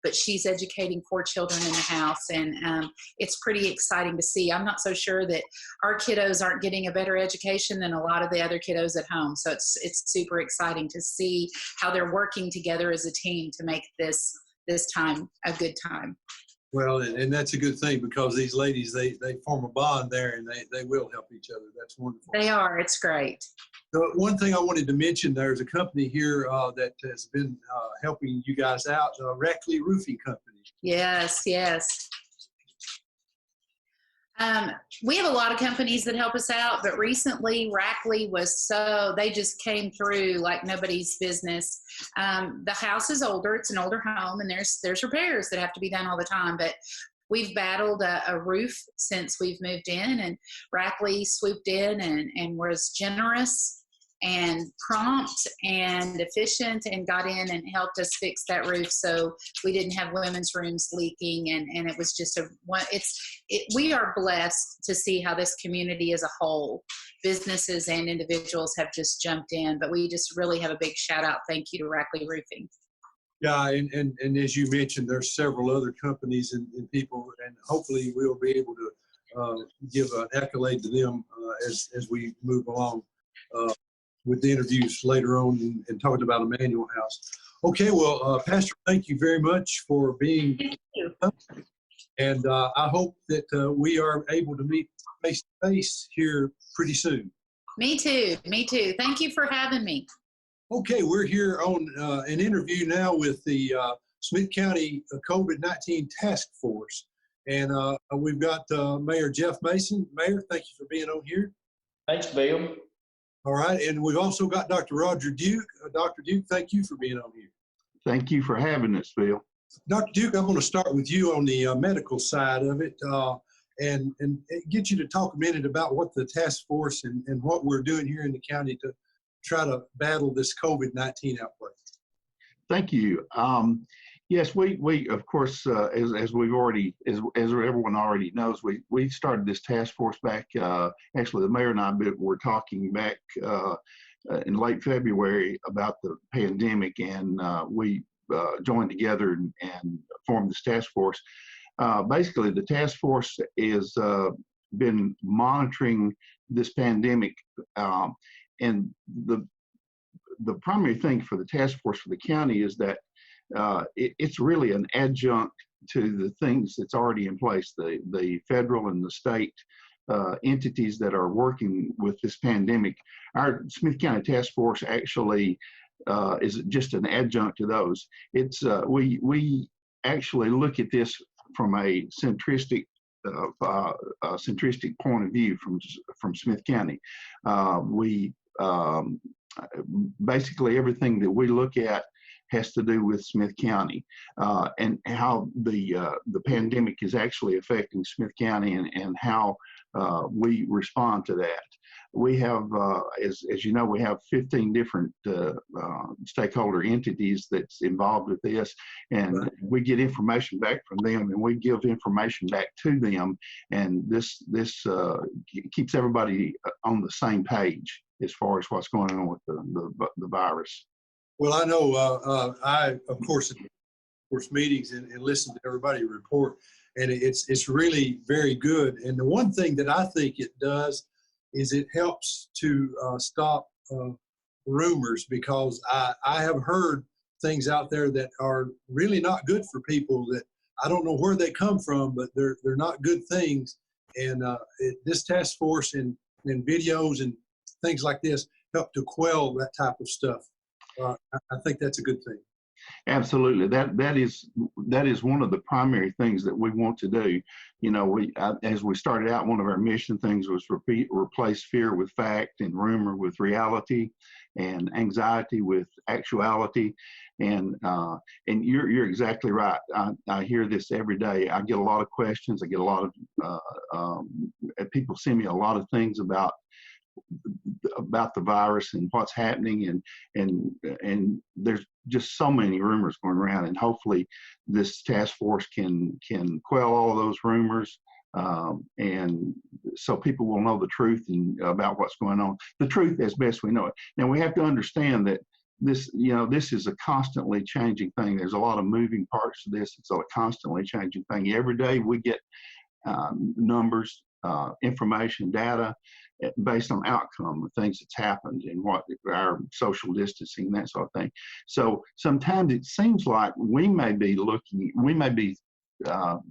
but she's educating 4 children in the house, and it's pretty exciting to see. I'm not so sure that our kiddos aren't getting a better education than a lot of the other kiddos at home. So it's super exciting to see how they're working together as a team to make this time a good time. Well, and that's a good thing, because these ladies, they form a bond there, and they will help each other. That's wonderful. They are. It's great. One thing I wanted to mention, there's a company here that has been helping you guys out, Rackley Roofing Company. Yes, yes. We have a lot of companies that help us out, but recently Rackley they just came through like nobody's business. The house is older, it's an older home, and there's repairs that have to be done all the time, but we've battled a roof since we've moved in, and Rackley swooped in and was generous and prompt and efficient and got in and helped us fix that roof, so we didn't have women's rooms leaking, and it was just we are blessed to see how this community as a whole, businesses and individuals, have just jumped in. But we just really have a big shout out thank you to Rackley Roofing. Yeah, and as you mentioned, there's several other companies and people, and hopefully we'll be able to give an accolade to them as we move along with the interviews later on and talking about Emmanuel House. Okay, well, Pastor, thank you very much for being here. And I hope that we are able to meet face to face here pretty soon. Me too. Thank you for having me. Okay, we're here on an interview now with the Smith County COVID-19 Task Force. And we've got Mayor Jeff Mason. Mayor, thank you for being on here. Thanks, Bill. All right, and we've also got Dr. Roger Duke. Dr. Duke, thank you for being on here. Thank you for having us, Bill. Dr. Duke, I'm going to start with you on the medical side of it and get you to talk a minute about what the task force and what we're doing here in the county to try to battle this COVID-19 outbreak. Thank you. Yes, we of course, as everyone already knows, we started this task force back. Actually, the mayor and I were talking back in late February about the pandemic, and we joined together and formed this task force. Basically, the task force has been monitoring this pandemic, and the primary thing for the task force for the county is that it's really an adjunct to the things that's already in place, the federal and the state entities that are working with this pandemic. Our Smith County Task Force actually is just an adjunct to those. It's we actually look at this from a centristic point of view from Smith County. Basically everything that we look at has to do with Smith County and how the pandemic is actually affecting Smith County and how we respond to that. We have, as you know, we have 15 different stakeholder entities that's involved with this, and we get information back from them, and we give information back to them, and this keeps everybody on the same page as far as what's going on with the virus. Well, I know I, of course meetings and listen to everybody report, and it's really very good. And the one thing that I think it does is it helps to stop rumors, because I have heard things out there that are really not good for people, that I don't know where they come from, but they're not good things. And this task force and videos and things like this help to quell that type of stuff. I think that's a good thing. Absolutely. That is one of the primary things that we want to do. You know, as we started out, one of our mission things was replace fear with fact, and rumor with reality, and anxiety with actuality. And you're exactly right. I hear this every day. I get a lot of questions. I get a lot of people send me a lot of things about the virus and what's happening, and there's just so many rumors going around, and hopefully this task force can quell all of those rumors, and so people will know the truth about what's going on, the truth as best we know it. Now we have to understand that this is a constantly changing thing. There's a lot of moving parts to this. It's a constantly changing thing. Every day we get numbers, information, data based on outcome of things that's happened and what our social distancing, that sort of thing. So sometimes it seems like we may be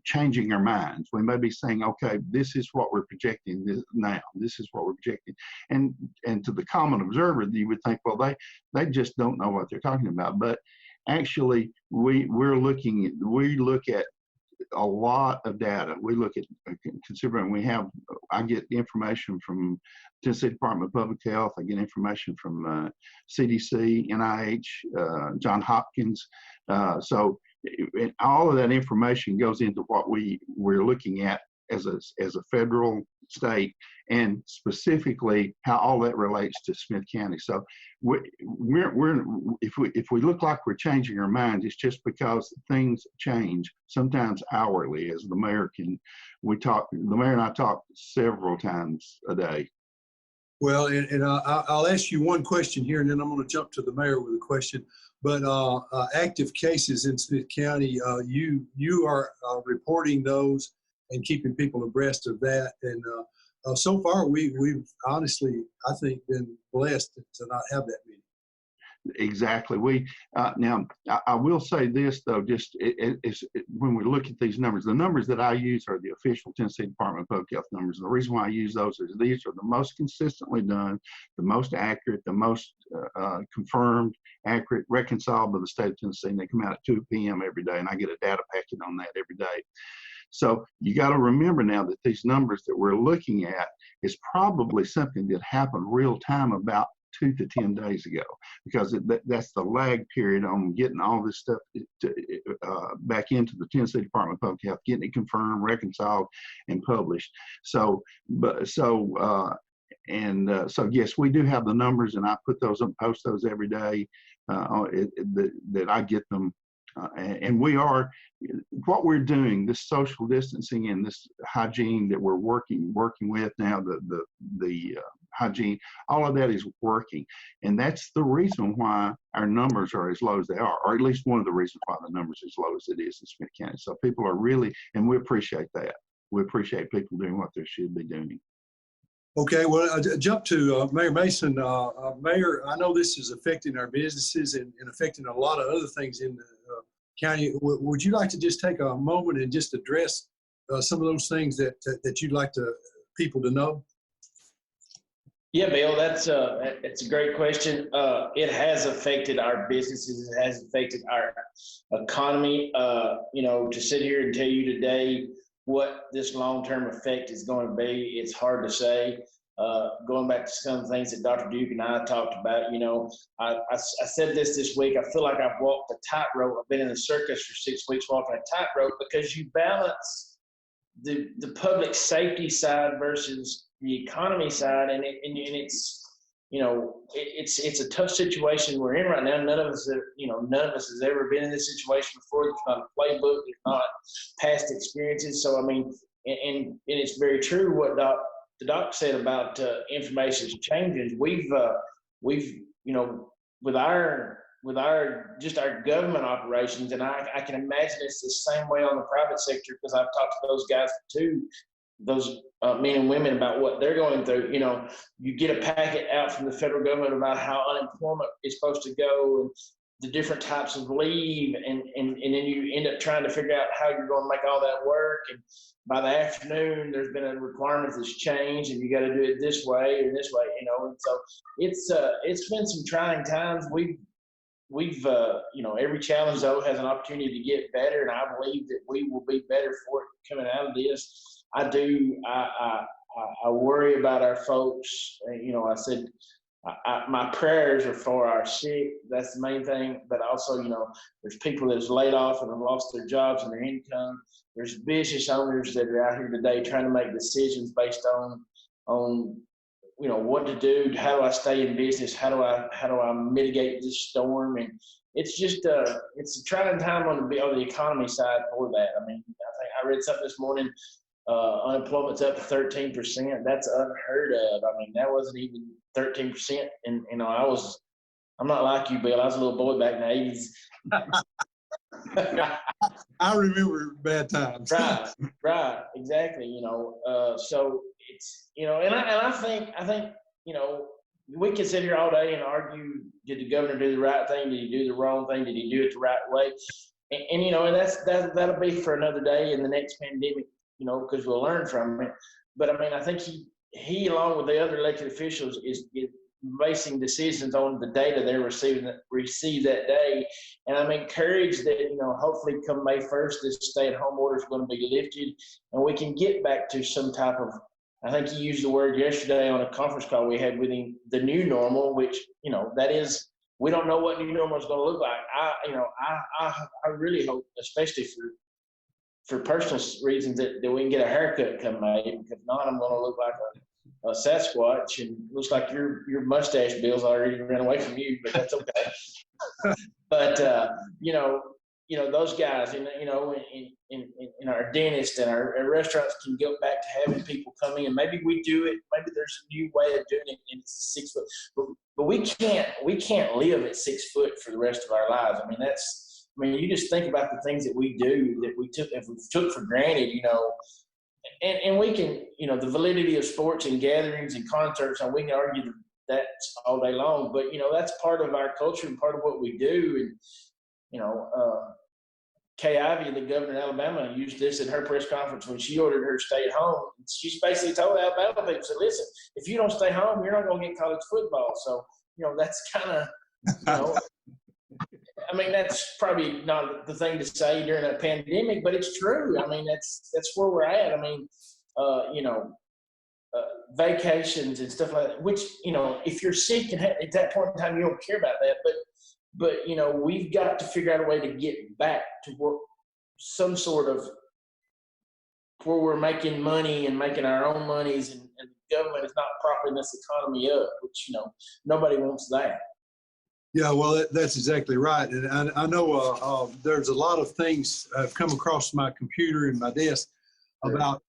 changing our minds. We may be saying, okay, this is what we're projecting now. This is what we're projecting. And to the common observer, you would think, well, they just don't know what they're talking about. But actually, we look at a lot of data. We look at, considering I get information from Tennessee Department of Public Health. I get information from CDC, NIH, Johns Hopkins. So all of that information goes into what we're looking at as a federal, state, and specifically how all that relates to Smith County. So if we look like we're changing our minds, it's just because things change, sometimes hourly, as the mayor and I talk several times a day. Well, and I'll ask you one question here, and then I'm going to jump to the mayor with a question. But active cases in Smith County, you are reporting those and keeping people abreast of that. And so far, we've honestly, I think, been blessed to not have that many. Exactly. Now I will say this though, just when we look at these numbers, the numbers that I use are the official Tennessee Department of Public Health numbers. And the reason why I use those is these are the most consistently done, the most accurate, the most confirmed, accurate, reconciled by the state of Tennessee. And they come out at 2 p.m. every day, and I get a data packet on that every day. So you got to remember now that these numbers that we're looking at is probably something that happened real time about 2 to 10 days ago, because that's the lag period on getting all this stuff back into the Tennessee Department of Public Health, getting it confirmed, reconciled, and published. So yes, we do have the numbers, and I put those up, post those every day that I get them. And what we're doing, this social distancing and this hygiene that we're working with now, the hygiene, all of that is working. And that's the reason why our numbers are as low as they are, or at least one of the reasons why the numbers are as low as it is in Smith County. So people are really, and we appreciate that. We appreciate people doing what they should be doing. Okay, well, I jump to Mayor Mason. Mayor, I know this is affecting our businesses and affecting a lot of other things in the county. Would you like to just take a moment and just address some of those things that you'd like people to know? Yeah, Bill, that's a great question. It has affected our businesses. It has affected our economy. To sit here and tell you today what this long-term effect is going to be, it's hard to say. Going back to some things that Dr. Duke and I talked about, I said this week. I feel like I've walked a tightrope. I've been in the circus for 6 weeks walking a tightrope, because you balance the public safety side versus the economy side, and it's it's a tough situation we're in right now. None of us has ever been in this situation before. There's not a playbook. There's not past experiences. So I mean, and it's very true what the doc said about information changes. We've with our government operations, and I can imagine it's the same way on the private sector, because I've talked to those guys too. those men and women about what they're going through. You know, you get a packet out from the federal government about how unemployment is supposed to go and the different types of leave, and then you end up trying to figure out how you're going to make all that work. And by the afternoon, there's been a requirement that's changed, and you got to do it this way or this way, you know. And so it's been some trying times. We've you know, every challenge though has an opportunity to get better, and I believe that we will be better for it coming out of this. I worry about our folks. You know, I said my prayers are for our sick. That's the main thing. But also, you know, there's people that's laid off and have lost their jobs and their income. There's business owners that are out here today trying to make decisions based on you know, what to do. How do I stay in business? How do I mitigate this storm? And it's just it's a trying time on the economy side for that. I mean, I think I read something this morning. Unemployment's up to 13%. That's unheard of. I mean, that wasn't even 13%. And you know, I'm not like you, Bill. I was a little boy back in the 80s. I remember bad times. Right, exactly. You know, so it's, you know, and I think, you know, we can sit here all day and argue, did the governor do the right thing? Did he do the wrong thing? Did he do it the right way? And you know, and that'll be for another day in the next pandemic, you know, because we'll learn from it. But I mean, I think he along with the other elected officials is basing decisions on the data they receive that day. And I'm encouraged that, you know, hopefully come May 1st, this stay-at-home order is going to be lifted, and we can get back to some type of, I think he used the word yesterday on a conference call we had with him, the new normal, which, you know, that is, we don't know what new normal is going to look like. I really hope, especially for personal reasons, that we can get a haircut come May. Because if not, I'm going to look like a Sasquatch, and it looks like your mustache, Bill's already ran away from you, but that's okay. But you know those guys, and you know, in our dentist and our restaurants can go back to having people come in. Maybe we do it. Maybe there's a new way of doing it, and it's 6 foot. But we can't live at 6 foot for the rest of our lives. I mean, you just think about the things that we do that we took for granted, you know. And we can, you know, the validity of sports and gatherings and concerts, and we can argue that all day long, but, you know, that's part of our culture and part of what we do. And, you know, Kay Ivey, the governor of Alabama, used this at her press conference when she ordered her to stay at home. She's basically told Alabama people, said, listen, if you don't stay home, you're not going to get college football. So, you know, that's kind of, you know, I mean, that's probably not the thing to say during a pandemic, but it's true. I mean, that's where we're at. I mean, you know, vacations and stuff like that, which, you know, if you're sick and at that point in time, you don't care about that. But, you know, we've got to figure out a way to get back to what some sort of where we're making money and making our own monies, and the government is not propping this economy up, which, you know, nobody wants that. Yeah, well, that's exactly right. And I know there's a lot of things have come across my computer and my desk about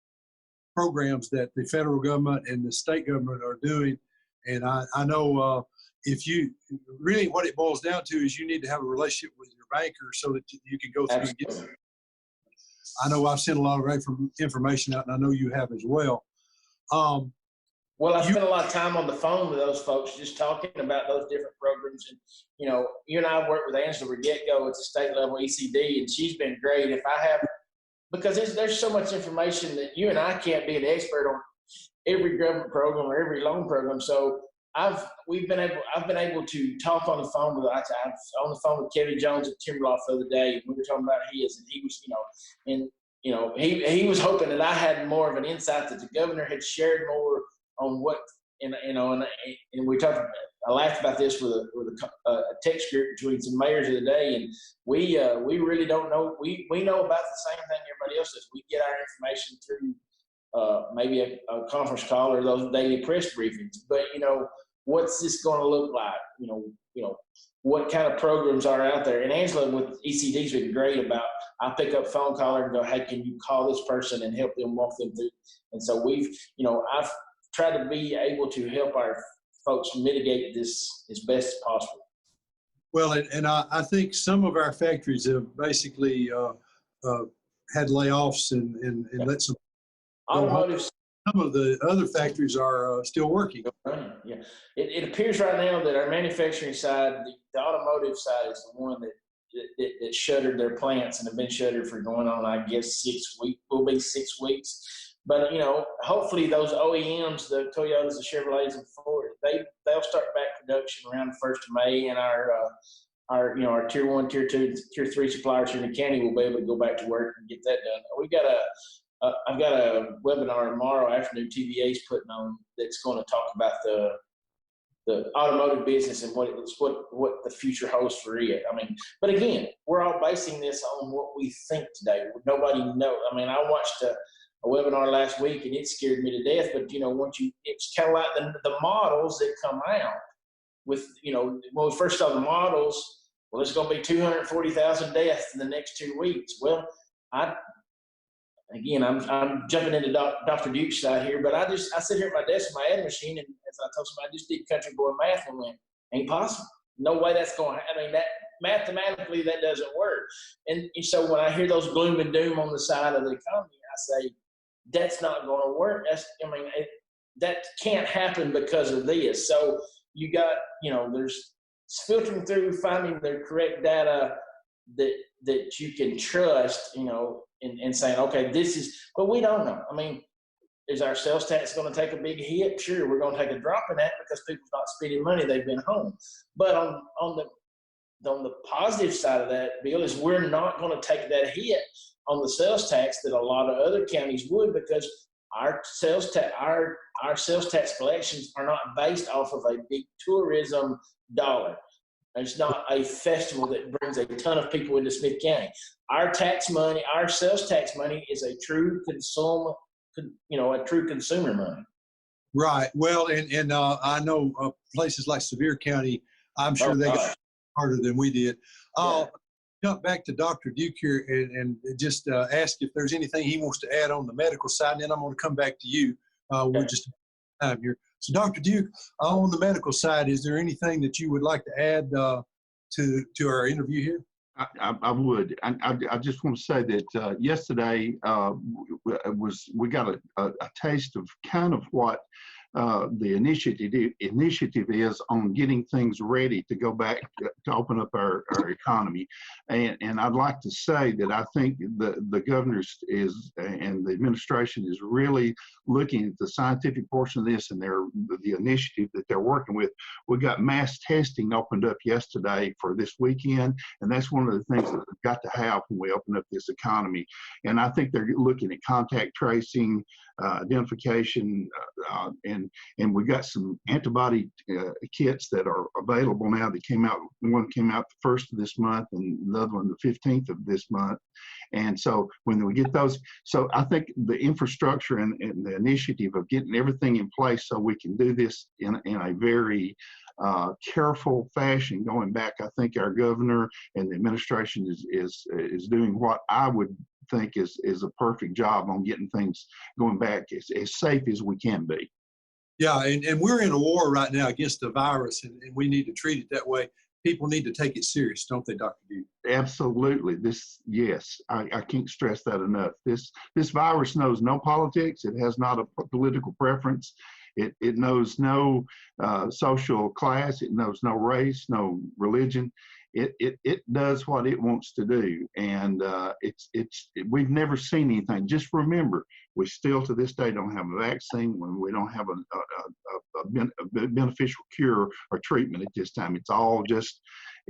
programs that the federal government and the state government are doing. And I know if you really, what it boils down to is you need to have a relationship with your banker so that you can go through and get it. I know I've sent a lot of information out, and I know you have as well. Well, I spent a lot of time on the phone with those folks, just talking about those different programs. And, you know, you and I worked with Angela Get-Go at the state level ECD, and she's been great. Because there's so much information that you and I can't be an expert on every government program or every loan program. So I've been able to talk on the phone with, I was on the phone with Kevin Jones at Timberloft the other day. We were talking about his, and he was, you know, and, you know, he was hoping that I had more of an insight, that the governor had shared more on what, and you know, and we talked. I laughed about this with a text group between some mayors of the day, and we really don't know. We know about the same thing everybody else does. We get our information through maybe a conference call or those daily press briefings. But you know, what's this going to look like? You know, what kind of programs are out there? And Angela with ECD's been great about. I pick up phone caller and go, hey, can you call this person and help them walk them through? And so I've try to be able to help our folks mitigate this as best as possible. Well, and I think some of our factories have basically had layoffs and let some Automotive. Some of the other factories are still working. Yeah, it appears right now that our manufacturing side, the automotive side, is the one that shuttered their plants and have been shuttered for going on, I guess, 6 weeks. Will be 6 weeks. But hopefully those OEMs, the Toyotas, the Chevrolets, and Ford, they'll start back production around the 1st of May, and our tier 1, tier 2, tier 3 suppliers here in the county will be able to go back to work and get that done. I've got a webinar tomorrow afternoon TVA's putting on that's going to talk about the automotive business and what the future holds for it. I mean, but again, we're all basing this on what we think today. Nobody knows. I mean, I watched a webinar last week and it scared me to death. But it's kind of like the models that come out with when we first saw the models. Well, there's going to be 240,000 deaths in the next 2 weeks. Well, I'm jumping into Dr. Duke's side here, but I sit here at my desk with my add machine, and as I told somebody, I just did country boy math and went, ain't possible. No way that's going to happen. I mean, that mathematically that doesn't work. And so when I hear those gloom and doom on the side of the economy, I say that's not going to work. That can't happen because of this. So you got there's filtering through, finding the correct data that you can trust, and saying, okay, this is, but we don't know. I mean, is our sales tax going to take a big hit? Sure, we're going to take a drop in that because people's not spending money, they've been home. But on the positive side of that, Bill, is we're not going to take that hit on the sales tax that a lot of other counties would, because our sales tax collections are not based off of a big tourism dollar. It's not a festival that brings a ton of people into Smith County. Our tax money, our sales tax money, is a true consumer money. Right. Well, and I know places like Sevier County, I'm sure they got harder than we did. I'll jump back to Dr. Duke here and just ask if there's anything he wants to add on the medical side, and then I'm going to come back to you. We're just time here. So, Dr. Duke, on the medical side, is there anything that you would like to add to our interview here? I would. I just want to say that yesterday we got a taste of kind of what the initiative is on getting things ready to go back to open up our economy. And I'd like to say that I think the governor and the administration is really looking at the scientific portion of this and the initiative that they're working with. We got mass testing opened up yesterday for this weekend, and that's one of the things that we've got to have when we open up this economy. And I think they're looking at contact tracing, identification, and we got some antibody kits that are available now. One came out the 1st of this month, and the other one the 15th of this month. And so when we get those, so I think the infrastructure and the initiative of getting everything in place so we can do this in a very careful fashion going back. I think our governor and the administration is doing what I would think is a perfect job on getting things going back as safe as we can be. Yeah, and we're in a war right now against the virus, and we need to treat it that way. People need to take it serious, don't they, Dr. Duke? Absolutely. Yes, I can't stress that enough. This virus knows no politics. It has not a political preference. It knows no social class. It knows no race, no religion. It does what it wants to do, and we've never seen anything. Just remember, we still to this day don't have a vaccine. When we don't have a beneficial cure or treatment at this time, it's all just.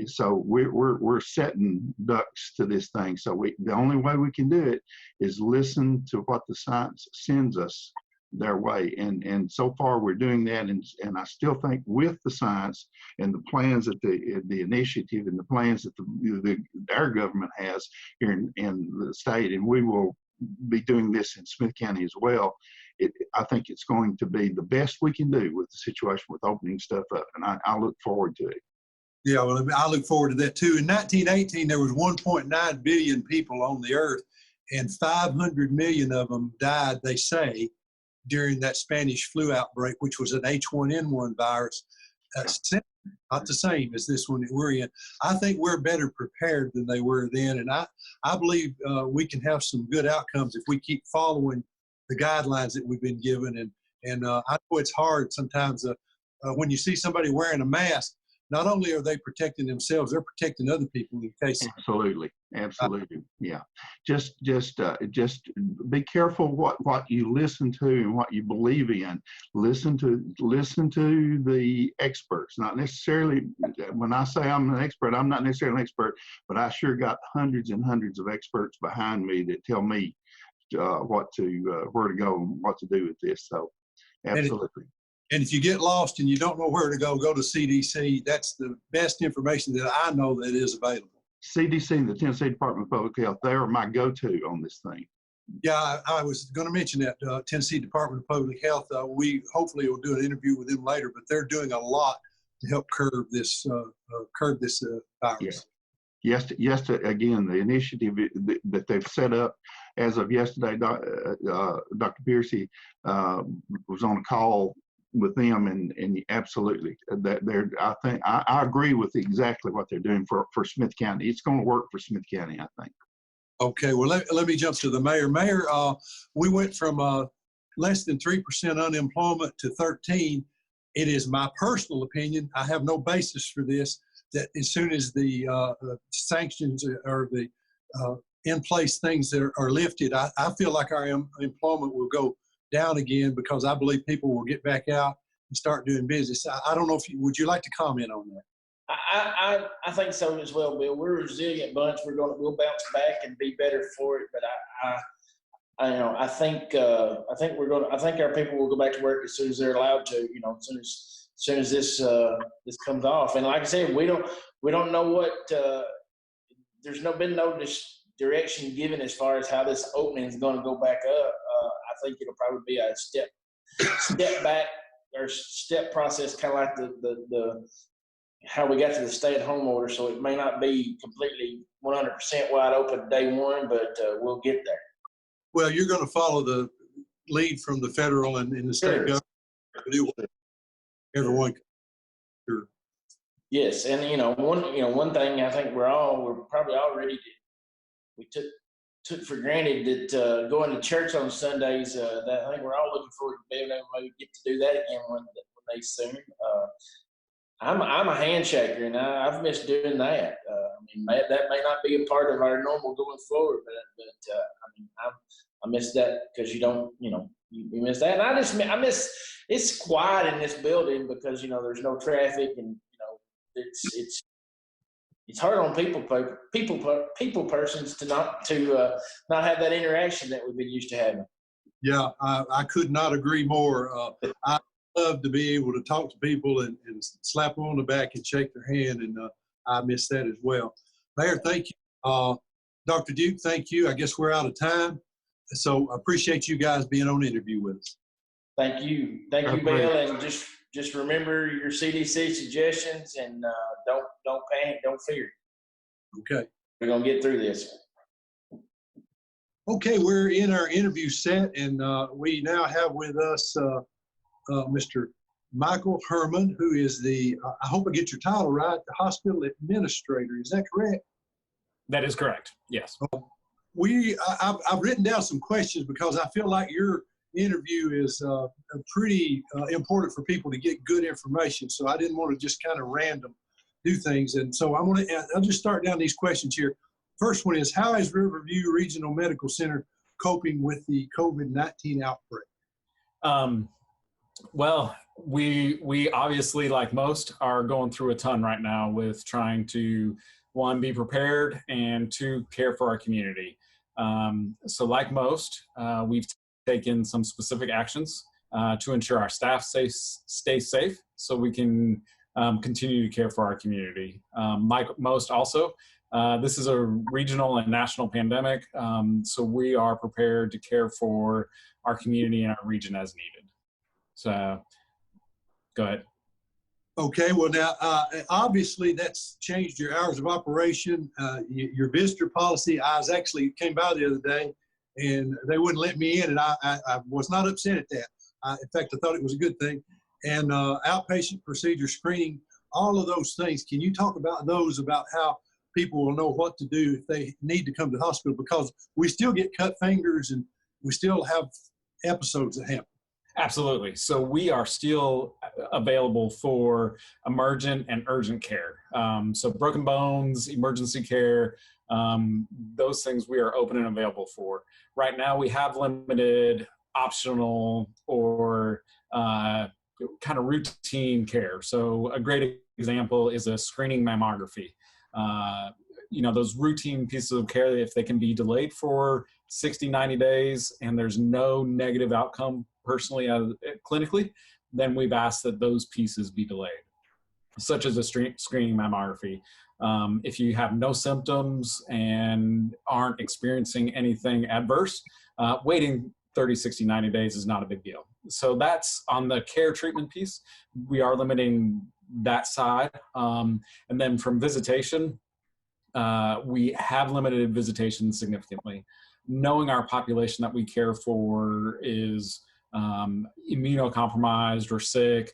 So we're setting ducks to this thing. So the only way we can do it is listen to what the science sends us their way, and so far we're doing that, and I still think with the science and the plans that the initiative and the plans that our government has here in the state, and we will be doing this in Smith County as well. I think it's going to be the best we can do with the situation with opening stuff up, and I look forward to it. Yeah, well, I look forward to that too. In 1918, there was 1.9 billion people on the earth, and 500 million of them died, they say, during that Spanish flu outbreak, which was an H1N1 virus. Not the same as this one that we're in. I think we're better prepared than they were then, and I believe we can have some good outcomes if we keep following the guidelines that we've been given. And I know it's hard sometimes when you see somebody wearing a mask. Not only are they protecting themselves, they're protecting other people in case. Absolutely, absolutely, yeah. Just be careful what you listen to and what you believe in. Listen to the experts. Not necessarily. When I say I'm an expert, I'm not necessarily an expert, but I sure got hundreds and hundreds of experts behind me that tell me where to go and what to do with this. So, absolutely. And if you get lost and you don't know where to go to CDC. That's the best information that I know that is available. CDC and the Tennessee Department of Public Health, they are my go-to on this thing. Yeah, I was going to mention that Tennessee Department of Public Health. We hopefully will do an interview with them later, but they're doing a lot to help curb this virus. Yeah. Yes. Again, the initiative that they've set up as of yesterday, Dr. Piercy was on a call with them, and absolutely that I think I agree with exactly what they're doing for Smith County. It's going to work for Smith County, I think. Okay, well let me jump to the mayor. Mayor, we went from less than 3% unemployment to 13. It is my personal opinion. I have no basis for this. That as soon as the sanctions or the in place things that are lifted, I feel like our employment will go down again because I believe people will get back out and start doing business. I don't know if would you like to comment on that? I think so as well, Bill. We're a resilient bunch. We'll bounce back and be better for it. But I think our people will go back to work as soon as they're allowed to. As soon as this comes off. And like I said, we don't know what. There's been no direction given as far as how this opening is going to go back up. I think it'll probably be a step back or step process, kind of like the how we got to the stay-at-home order. So it may not be completely 100% wide open day one, but we'll get there. Well, you're going to follow the lead from the federal and the state government to do what everyone. Sure. Yes, and one thing I think we're probably all ready to. We took for granted that going to church on Sundays. That I think we're all looking forward to being able to get to do that again one day soon. I'm a handshaker, and I've missed doing that. That may not be a part of our normal going forward, but I miss that because you miss that. And I miss it's quiet in this building because there's no traffic, and it's hard on people persons to not have that interaction that we've been used to having. Yeah, I could not agree more. I love to be able to talk to people and slap them on the back and shake their hand, and I miss that as well. Mayor, thank you. Dr. Duke, thank you. I guess we're out of time, so I appreciate you guys being on the interview with us. Thank you, Bill, and just remember your CDC suggestions, and don't panic, don't fear. Okay. We're gonna get through this. Okay, we're in our interview set, and we now have with us Mr. Michael Herman, who is the, I hope I get your title right, the hospital administrator. Is that correct? That is correct, yes. I've written down some questions because I feel like your interview is pretty important for people to get good information. So I didn't want to just kind of random do things. And so I'll just start down these questions here. First one is, how is Riverview Regional Medical Center coping with the COVID-19 outbreak? Well, we obviously, like most, are going through a ton right now with trying to, one, be prepared, and two, care for our community. So like most, we've taken some specific actions to ensure our staff stay safe so we can continue to care for our community. Like most also, this is a regional and national pandemic, so we are prepared to care for our community and our region as needed. So, go ahead. Okay, well now, obviously that's changed your hours of operation, your visitor policy. I came by the other day and they wouldn't let me in, and I was not upset at that. In fact, I thought it was a good thing. And outpatient procedure screening, all of those things. Can you talk about those, about how people will know what to do if they need to come to the hospital? Because we still get cut fingers and we still have episodes that happen? Absolutely. So we are still available for emergent and urgent care. So broken bones, emergency care, those things we are open and available for. Right now we have limited optional or kind of routine care. So a great example is a screening mammography. Those routine pieces of care, if they can be delayed for 60, 90 days and there's no negative outcome personally clinically, then we've asked that those pieces be delayed, such as a screening mammography. If you have no symptoms and aren't experiencing anything adverse, waiting 30, 60, 90 days is not a big deal. So that's on the care treatment piece. We are limiting that side. And then from visitation, we have limited visitation significantly. Knowing our population that we care for is immunocompromised or sick,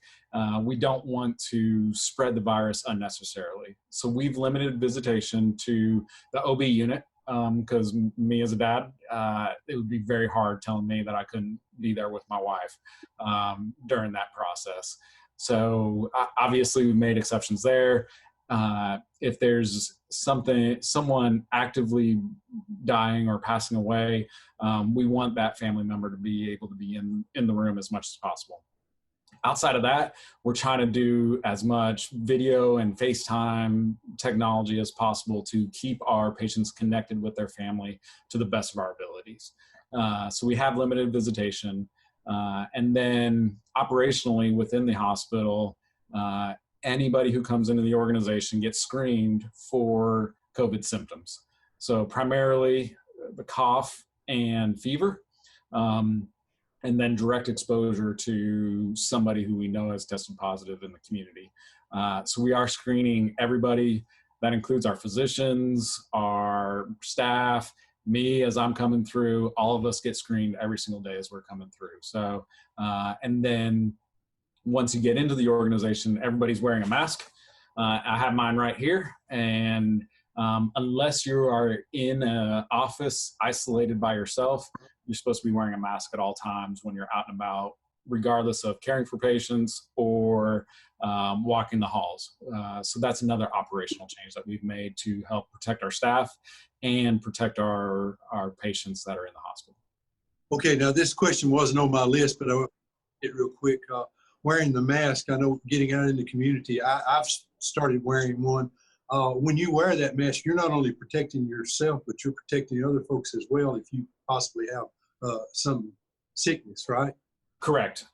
we don't want to spread the virus unnecessarily. So we've limited visitation to the OB unit because me as a dad, it would be very hard telling me that I couldn't be there with my wife during that process. So obviously we've made exceptions there. If there's someone actively dying or passing away, we want that family member to be able to be in the room as much as possible. Outside of that, we're trying to do as much video and FaceTime technology as possible to keep our patients connected with their family to the best of our abilities. So we have limited visitation. And then operationally within the hospital, anybody who comes into the organization gets screened for COVID symptoms. So primarily the cough and fever, and then direct exposure to somebody who we know has tested positive in the community. So we are screening everybody. That includes our physicians, our staff, me as I'm coming through. All of us get screened every single day as we're coming through. So, and then once you get into the organization, everybody's wearing a mask. I have mine right here. And unless you are in an office isolated by yourself, you're supposed to be wearing a mask at all times when you're out and about, regardless of caring for patients or walking the halls. So that's another operational change that we've made to help protect our staff and protect our patients that are in the hospital. Okay, now this question wasn't on my list, but I will get it real quick. Wearing the mask, I know getting out in the community, I've started wearing one. When you wear that mask, you're not only protecting yourself, but you're protecting other folks as well if you possibly have some sickness, right? Correct.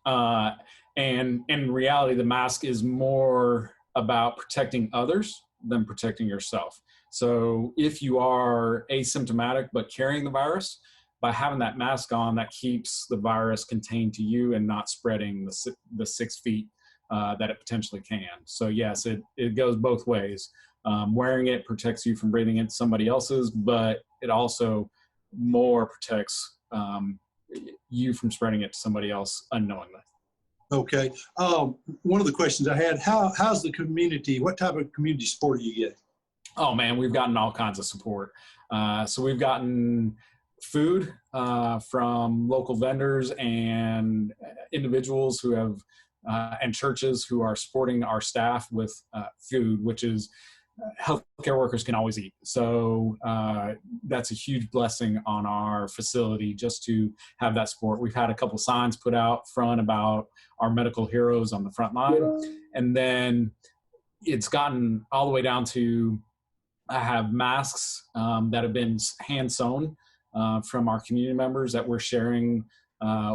And in reality, the mask is more about protecting others than protecting yourself. So if you are asymptomatic but carrying the virus, by having that mask on, that keeps the virus contained to you and not spreading the 6 feet that it potentially can. So yes, it goes both ways. Wearing it protects you from breathing into somebody else's, but it also more protects you from spreading it to somebody else unknowingly. Okay. One of the questions I had, how's the community, what type of community support do you get? Oh man, we've gotten all kinds of support. So we've gotten food from local vendors and individuals who have, and churches who are supporting our staff with food, which is healthcare workers can always eat. So that's a huge blessing on our facility just to have that support. We've had a couple signs put out front about our medical heroes on the front line. And then it's gotten all the way down to, I have masks that have been hand sewn from our community members that we're sharing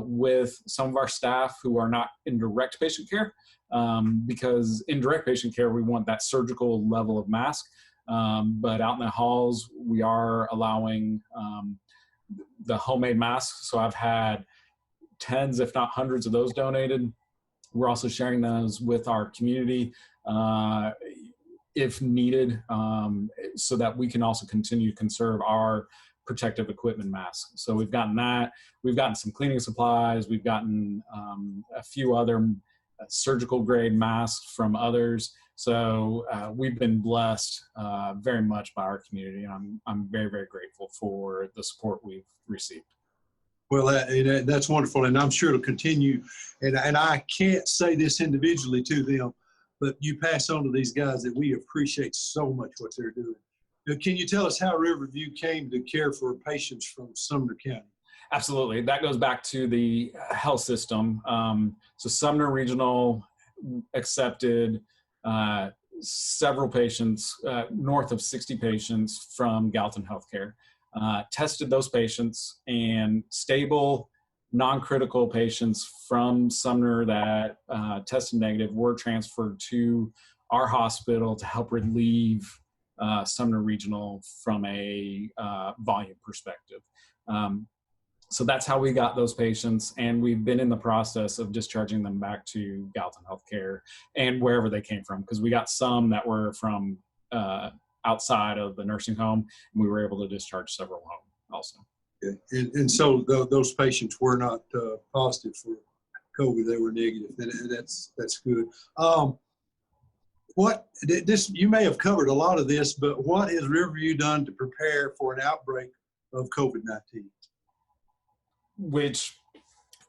with some of our staff who are not in direct patient care. Because in direct patient care, we want that surgical level of mask. But out in the halls, we are allowing the homemade masks. So I've had tens, if not hundreds of those donated. We're also sharing those with our community if needed, so that we can also continue to conserve our protective equipment masks. So we've gotten that. We've gotten some cleaning supplies. We've gotten a few other surgical grade masks from others. So we've been blessed very much by our community. And I'm very, very grateful for the support we've received. Well, that's wonderful, and I'm sure it'll continue. And I can't say this individually to them, but you pass on to these guys that we appreciate so much what they're doing. Now, can you tell us how Riverview came to care for patients from Sumner County? Absolutely. That goes back to the health system. So Sumner Regional accepted several patients, north of 60 patients from Gallatin Healthcare, tested those patients, and stable, non-critical patients from Sumner that tested negative were transferred to our hospital to help relieve Sumner Regional from a volume perspective. So that's how we got those patients, and we've been in the process of discharging them back to Gallatin Healthcare and wherever they came from, because we got some that were from outside of the nursing home, and we were able to discharge several home also. Okay. And so those patients were not positive for COVID; they were negative. And that's good. You may have covered a lot of this, but what has Riverview done to prepare for an outbreak of COVID-19? Which,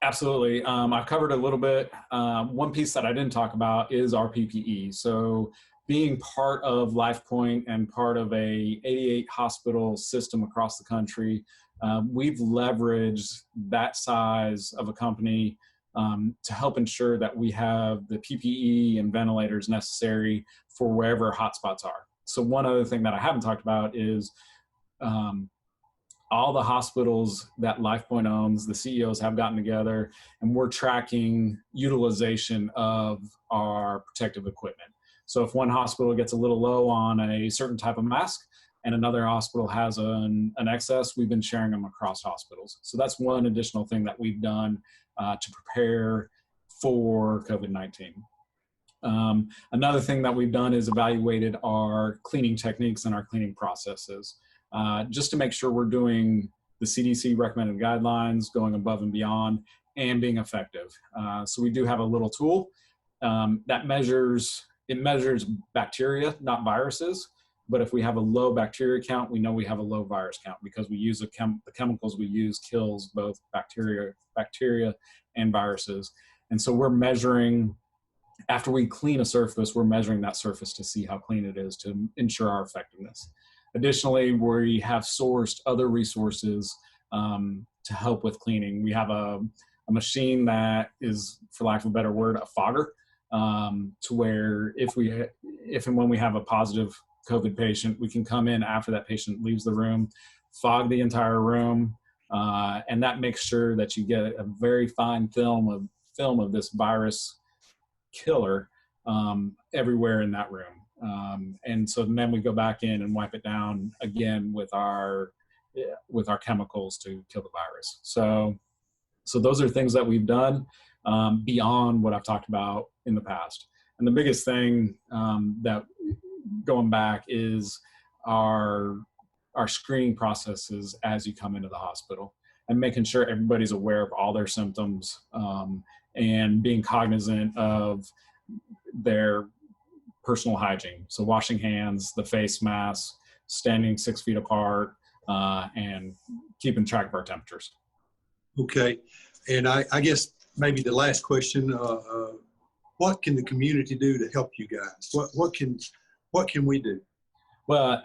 absolutely. I've covered a little bit. One piece that I didn't talk about is our PPE. So being part of LifePoint and part of a 88 hospital system across the country, we've leveraged that size of a company to help ensure that we have the PPE and ventilators necessary for wherever hotspots are. So one other thing that I haven't talked about is all the hospitals that LifePoint owns, the CEOs have gotten together, and we're tracking utilization of our protective equipment. So if one hospital gets a little low on a certain type of mask and another hospital has an excess, we've been sharing them across hospitals. So that's one additional thing that we've done to prepare for COVID-19. Another thing that we've done is evaluated our cleaning techniques and our cleaning processes. Just to make sure we're doing the CDC recommended guidelines, going above and beyond, and being effective. So we do have a little tool that measures bacteria, not viruses. But if we have a low bacteria count, we know we have a low virus count because we use the chemicals we use kills both bacteria and viruses. And so we're measuring, after we clean a surface, we're measuring that surface to see how clean it is to ensure our effectiveness. Additionally, we have sourced other resources to help with cleaning. We have a machine that is, for lack of a better word, a fogger, to where if and when we have a positive COVID patient, we can come in after that patient leaves the room, fog the entire room, and that makes sure that you get a very fine film of this virus killer everywhere in that room. And so then we go back in and wipe it down again with our chemicals to kill the virus. So those are things that we've done beyond what I've talked about in the past. And the biggest thing that going back is our screening processes as you come into the hospital and making sure everybody's aware of all their symptoms and being cognizant of their personal hygiene. So washing hands, the face mask, standing 6 feet apart, and keeping track of our temperatures. Okay. And I guess maybe the last question, what can the community do to help you guys? What can we do? Well,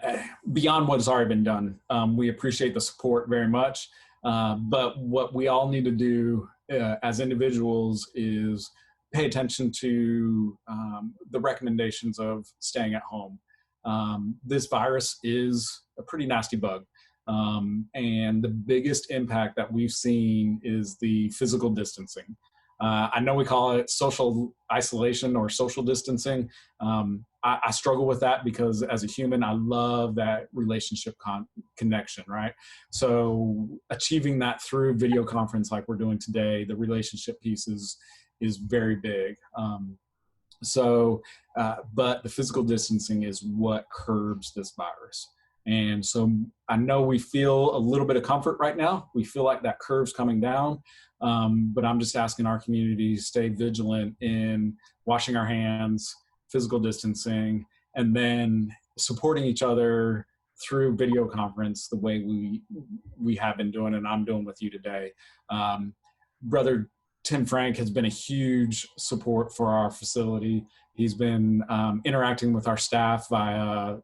beyond what has already been done, we appreciate the support very much. But what we all need to do as individuals is pay attention to the recommendations of staying at home. This virus is a pretty nasty bug. And the biggest impact that we've seen is the physical distancing. I know we call it social isolation or social distancing. I struggle with that because as a human, I love that relationship connection, right? So achieving that through video conference like we're doing today, the relationship piece is very big. But the physical distancing is what curbs this virus. And so I know we feel a little bit of comfort right now. We feel like that curve's coming down, but I'm just asking our community to stay vigilant in washing our hands, physical distancing, and then supporting each other through video conference the way we have been doing and I'm doing with you today. Brother Tim Frank has been a huge support for our facility. He's been interacting with our staff via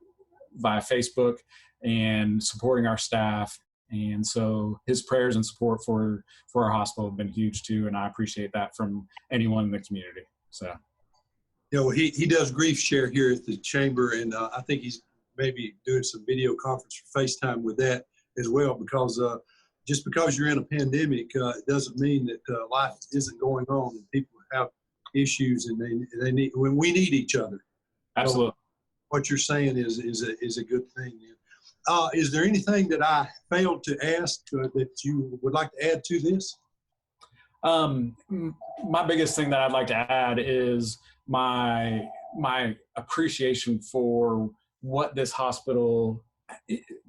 Facebook and supporting our staff. And so his prayers and support for our hospital have been huge too. And I appreciate that from anyone in the community. So, he does grief share here at the chamber. And I think he's maybe doing some video conference or FaceTime with that as well, because just because you're in a pandemic, it doesn't mean that life isn't going on and people have issues and they need, when we need each other. Absolutely. So what you're saying is a good thing. Is there anything that I failed to ask that you would like to add to this? My biggest thing that I'd like to add is my appreciation for what this hospital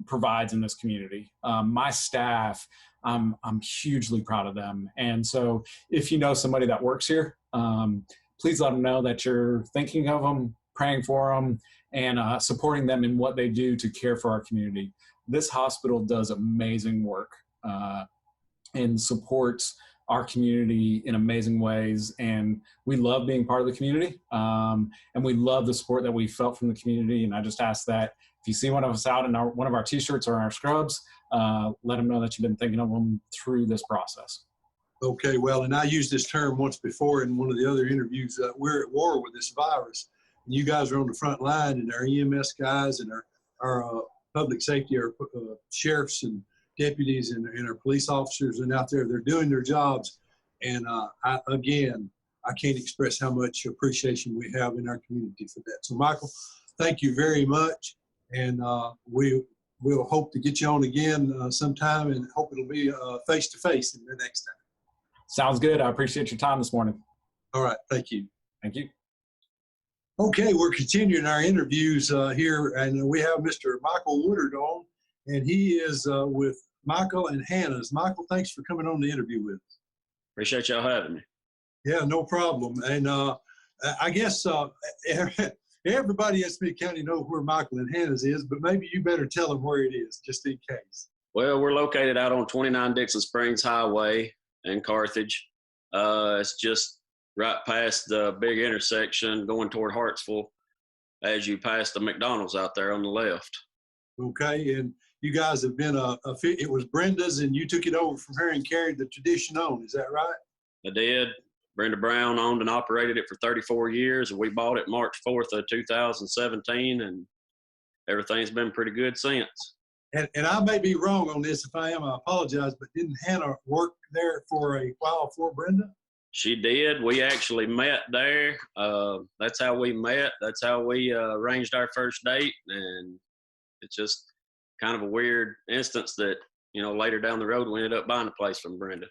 provides in this community. My staff, I'm hugely proud of them. And so if you know somebody that works here, please let them know that you're thinking of them, praying for them, and supporting them in what they do to care for our community. This hospital does amazing work and supports our community in amazing ways. And we love being part of the community. And we love the support that we felt from the community. And I just ask that if you see one of us out in one of our t-shirts or our scrubs, let them know that you've been thinking of them through this process. Okay, well, and I used this term once before in one of the other interviews. We're at war with this virus. And you guys are on the front line, and our EMS guys and our public safety, our sheriffs and deputies and our police officers and out there, they're doing their jobs. And I can't express how much appreciation we have in our community for that. So Michael, thank you very much. And we'll hope to get you on again sometime, and hope it'll be face-to-face in the next time. Sounds good. I appreciate your time this morning. All right. Thank you. Thank you. Okay, we're continuing our interviews here, and we have Mr. Michael Woodard on, and he is with Michael and Hannah's. Michael, thanks for coming on the interview with us. Appreciate y'all having me. Yeah, no problem. And I guess everybody in Smith County knows where Michael and Hannah's is, but maybe you better tell them where it is, just in case. Well, we're located out on 29 Dixon Springs Highway in Carthage. It's just right past the big intersection going toward Hartsville as you pass the McDonald's out there on the left. Okay, and you guys have been it was Brenda's, and you took it over from her and carried the tradition on. Is that right? I did. Brenda Brown owned and operated it for 34 years, and we bought it March 4th of 2017, and everything's been pretty good since. And I may be wrong on this. If I am, I apologize, but didn't Hannah work there for a while for Brenda? She did. We actually met there. That's how we met. That's how we arranged our first date. And it's just kind of a weird instance that, later down the road, we ended up buying a place from Brenda.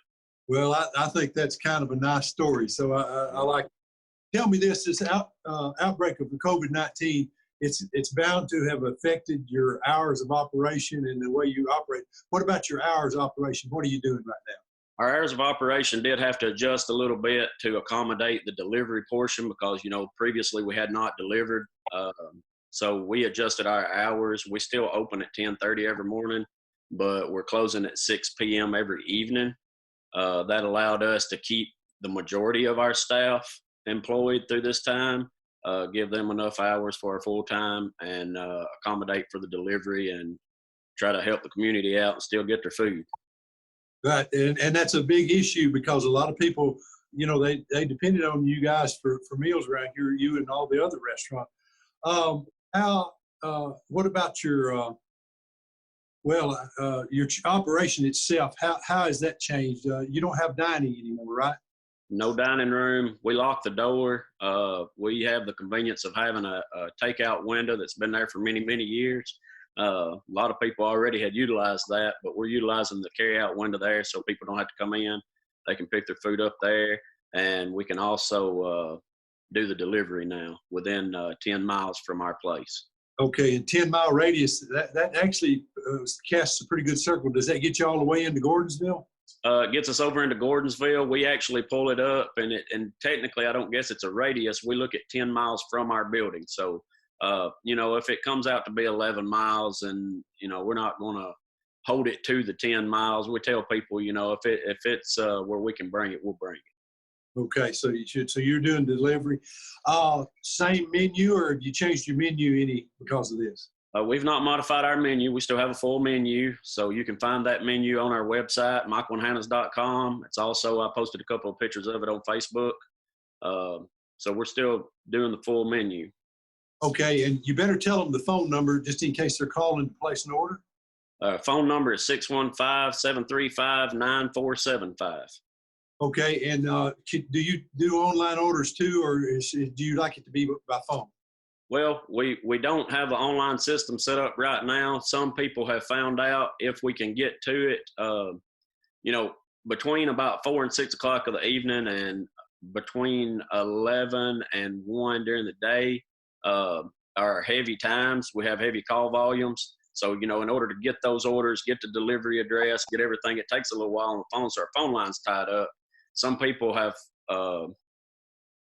Well, I think that's kind of a nice story. So I like, tell me this outbreak of the COVID-19, it's bound to have affected your hours of operation and the way you operate. What about your hours of operation? What are you doing right now? Our hours of operation did have to adjust a little bit to accommodate the delivery portion because, previously we had not delivered. So we adjusted our hours. We still open at 10:30 every morning, but we're closing at 6 p.m. every evening. That allowed us to keep the majority of our staff employed through this time, give them enough hours for our full time, and accommodate for the delivery and try to help the community out and still get their food. Right, and that's a big issue because a lot of people, they depended on you guys for meals around here, you and all the other restaurants. What about your operation itself? How has that changed? You don't have dining anymore, right? No dining room. We lock the door. We have the convenience of having a takeout window that's been there for many, many years. A lot of people already had utilized that, but we're utilizing the carry-out window there so people don't have to come in. They can pick their food up there, and we can also do the delivery now within 10 miles from our place. Okay, and 10-mile radius, that actually casts a pretty good circle. Does that get you all the way into Gordonsville? It gets us over into Gordonsville. We actually pull it up, and technically I don't guess it's a radius. We look at 10 miles from our building. So You know, if it comes out to be 11 miles and, you know, we're not going to hold it to the 10 miles. We tell people, you know, if it's where we can bring it, we'll bring it. Okay, so you're doing delivery. Same menu, or have you changed your menu any because of this? We've not modified our menu. We still have a full menu, so you can find that menu on our website, michaelandhannahs.com. It's also, I posted a couple of pictures of it on Facebook. So we're still doing the full menu. Okay, and you better tell them the phone number just in case they're calling to place an order. Phone number is 615-735-9475. Okay, and do you do online orders too, or do you like it to be by phone? Well, we don't have the online system set up right now. Some people have found out if we can get to it, you know, between about 4 and 6 o'clock of the evening and between 11 and 1 during the day are heavy times. We have heavy call volumes. So, you know, in order to get those orders, get the delivery address, get everything, it takes a little while on the phone. So our phone line's tied up. Some people have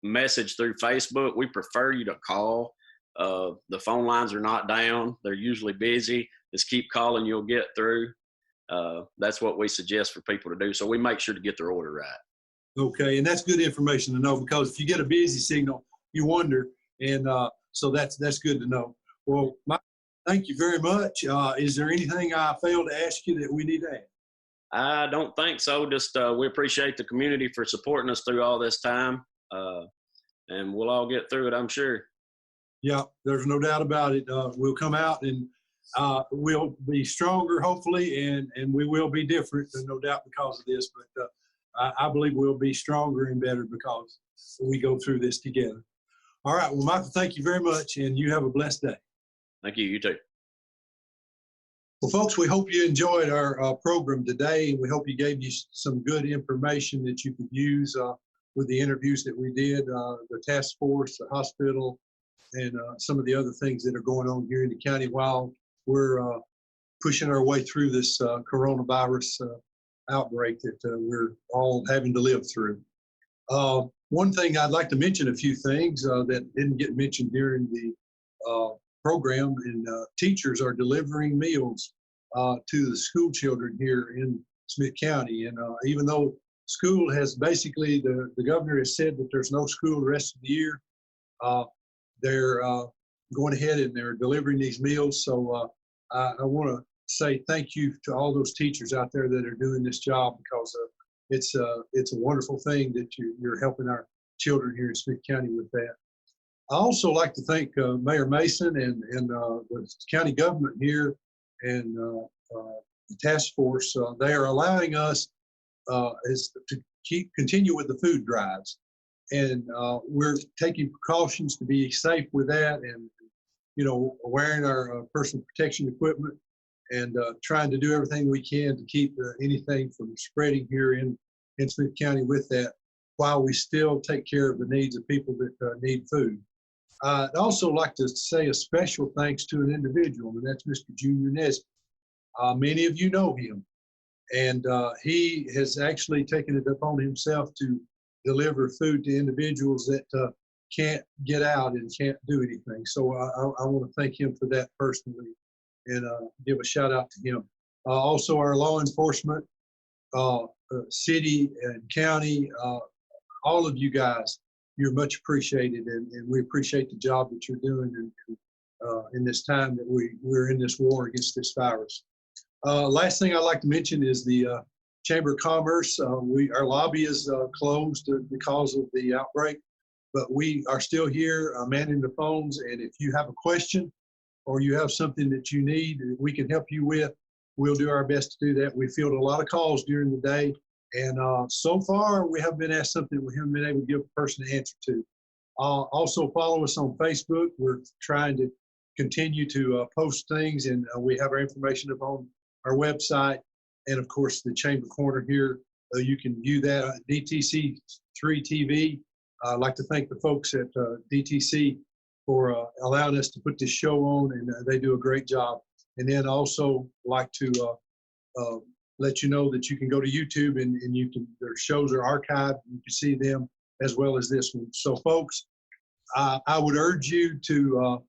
messaged through Facebook. We prefer you to call. The phone lines are not down. They're usually busy. Just keep calling, you'll get through. That's what we suggest for people to do. So we make sure to get their order right. Okay, and that's good information to know, because if you get a busy signal, you wonder. And so that's good to know. Well, thank you very much. Is there anything I failed to ask you that we need to add? I don't think so. Just we appreciate the community for supporting us through all this time. And we'll all get through it, I'm sure. Yeah, there's no doubt about it. We'll come out and we'll be stronger, hopefully, and we will be different, no doubt, because of this. But I believe we'll be stronger and better because we go through this together. All right. Well, Michael, thank you very much, and you have a blessed day. Thank you. You too. Well, folks, we hope you enjoyed our program today, and we hope you gave you some good information that you could use with the interviews that we did, the task force, the hospital, and some of the other things that are going on here in the county while we're pushing our way through this coronavirus outbreak that we're all having to live through. One thing I'd like to mention, a few things that didn't get mentioned during the program, and teachers are delivering meals to the school children here in Smith County. And even though school has basically, the governor has said that there's no school the rest of the year, they're going ahead and they're delivering these meals. So I want to say thank you to all those teachers out there that are doing this job, because it's a wonderful thing that you're helping our children here in Smith County with that. I also like to thank Mayor Mason and the county government here and the task force. They are allowing us to continue with the food drives. And we're taking precautions to be safe with that, and, you know, wearing our personal protection equipment and trying to do everything we can to keep anything from spreading here in Smith County with that, while we still take care of the needs of people that need food. I'd also like to say a special thanks to an individual, and that's Mr. Junior Nesbitt. Many of you know him, and he has actually taken it upon himself to deliver food to individuals that can't get out and can't do anything. So I want to thank him for that personally, and give a shout out to him. Also, our law enforcement, city and county, all of you guys, you're much appreciated, and we appreciate the job that you're doing in this time that we're in this war against this virus. Last thing I'd like to mention is the Chamber of Commerce. Our lobby is closed because of the outbreak, but we are still here manning the phones, and if you have a question or you have something that you need we can help you with, we'll do our best to do that. We field a lot of calls during the day, and so far we haven't been asked something we haven't been able to give a person an answer to. Also follow us on Facebook. We're trying to continue to post things, and we have our information up on our website, and of course the Chamber Corner here. You can view that at DTC3 TV. I'd like to thank the folks at DTC for allowing us to put this show on, and they do a great job. And then also like to let you know that you can go to YouTube, and their shows are archived. You can see them as well as this one. So folks, I would urge you to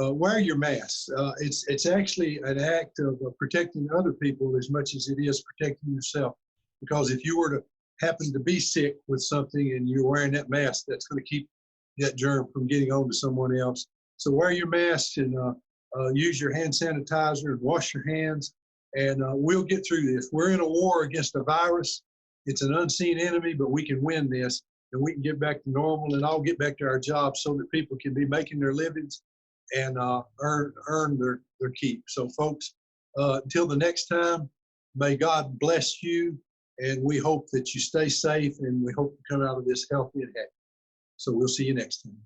wear your mask. It's actually an act of protecting other people as much as it is protecting yourself. Because if you were to happen to be sick with something and you're wearing that mask, that's going to keep that germ from getting on to someone else. So wear your mask and use your hand sanitizer and wash your hands, and we'll get through this. We're in a war against a virus. It's an unseen enemy, but we can win this, and we can get back to normal and all get back to our jobs so that people can be making their livings and earn their keep. So folks, until the next time, may God bless you, and we hope that you stay safe, and we hope to come out of this healthy and happy. So we'll see you next time.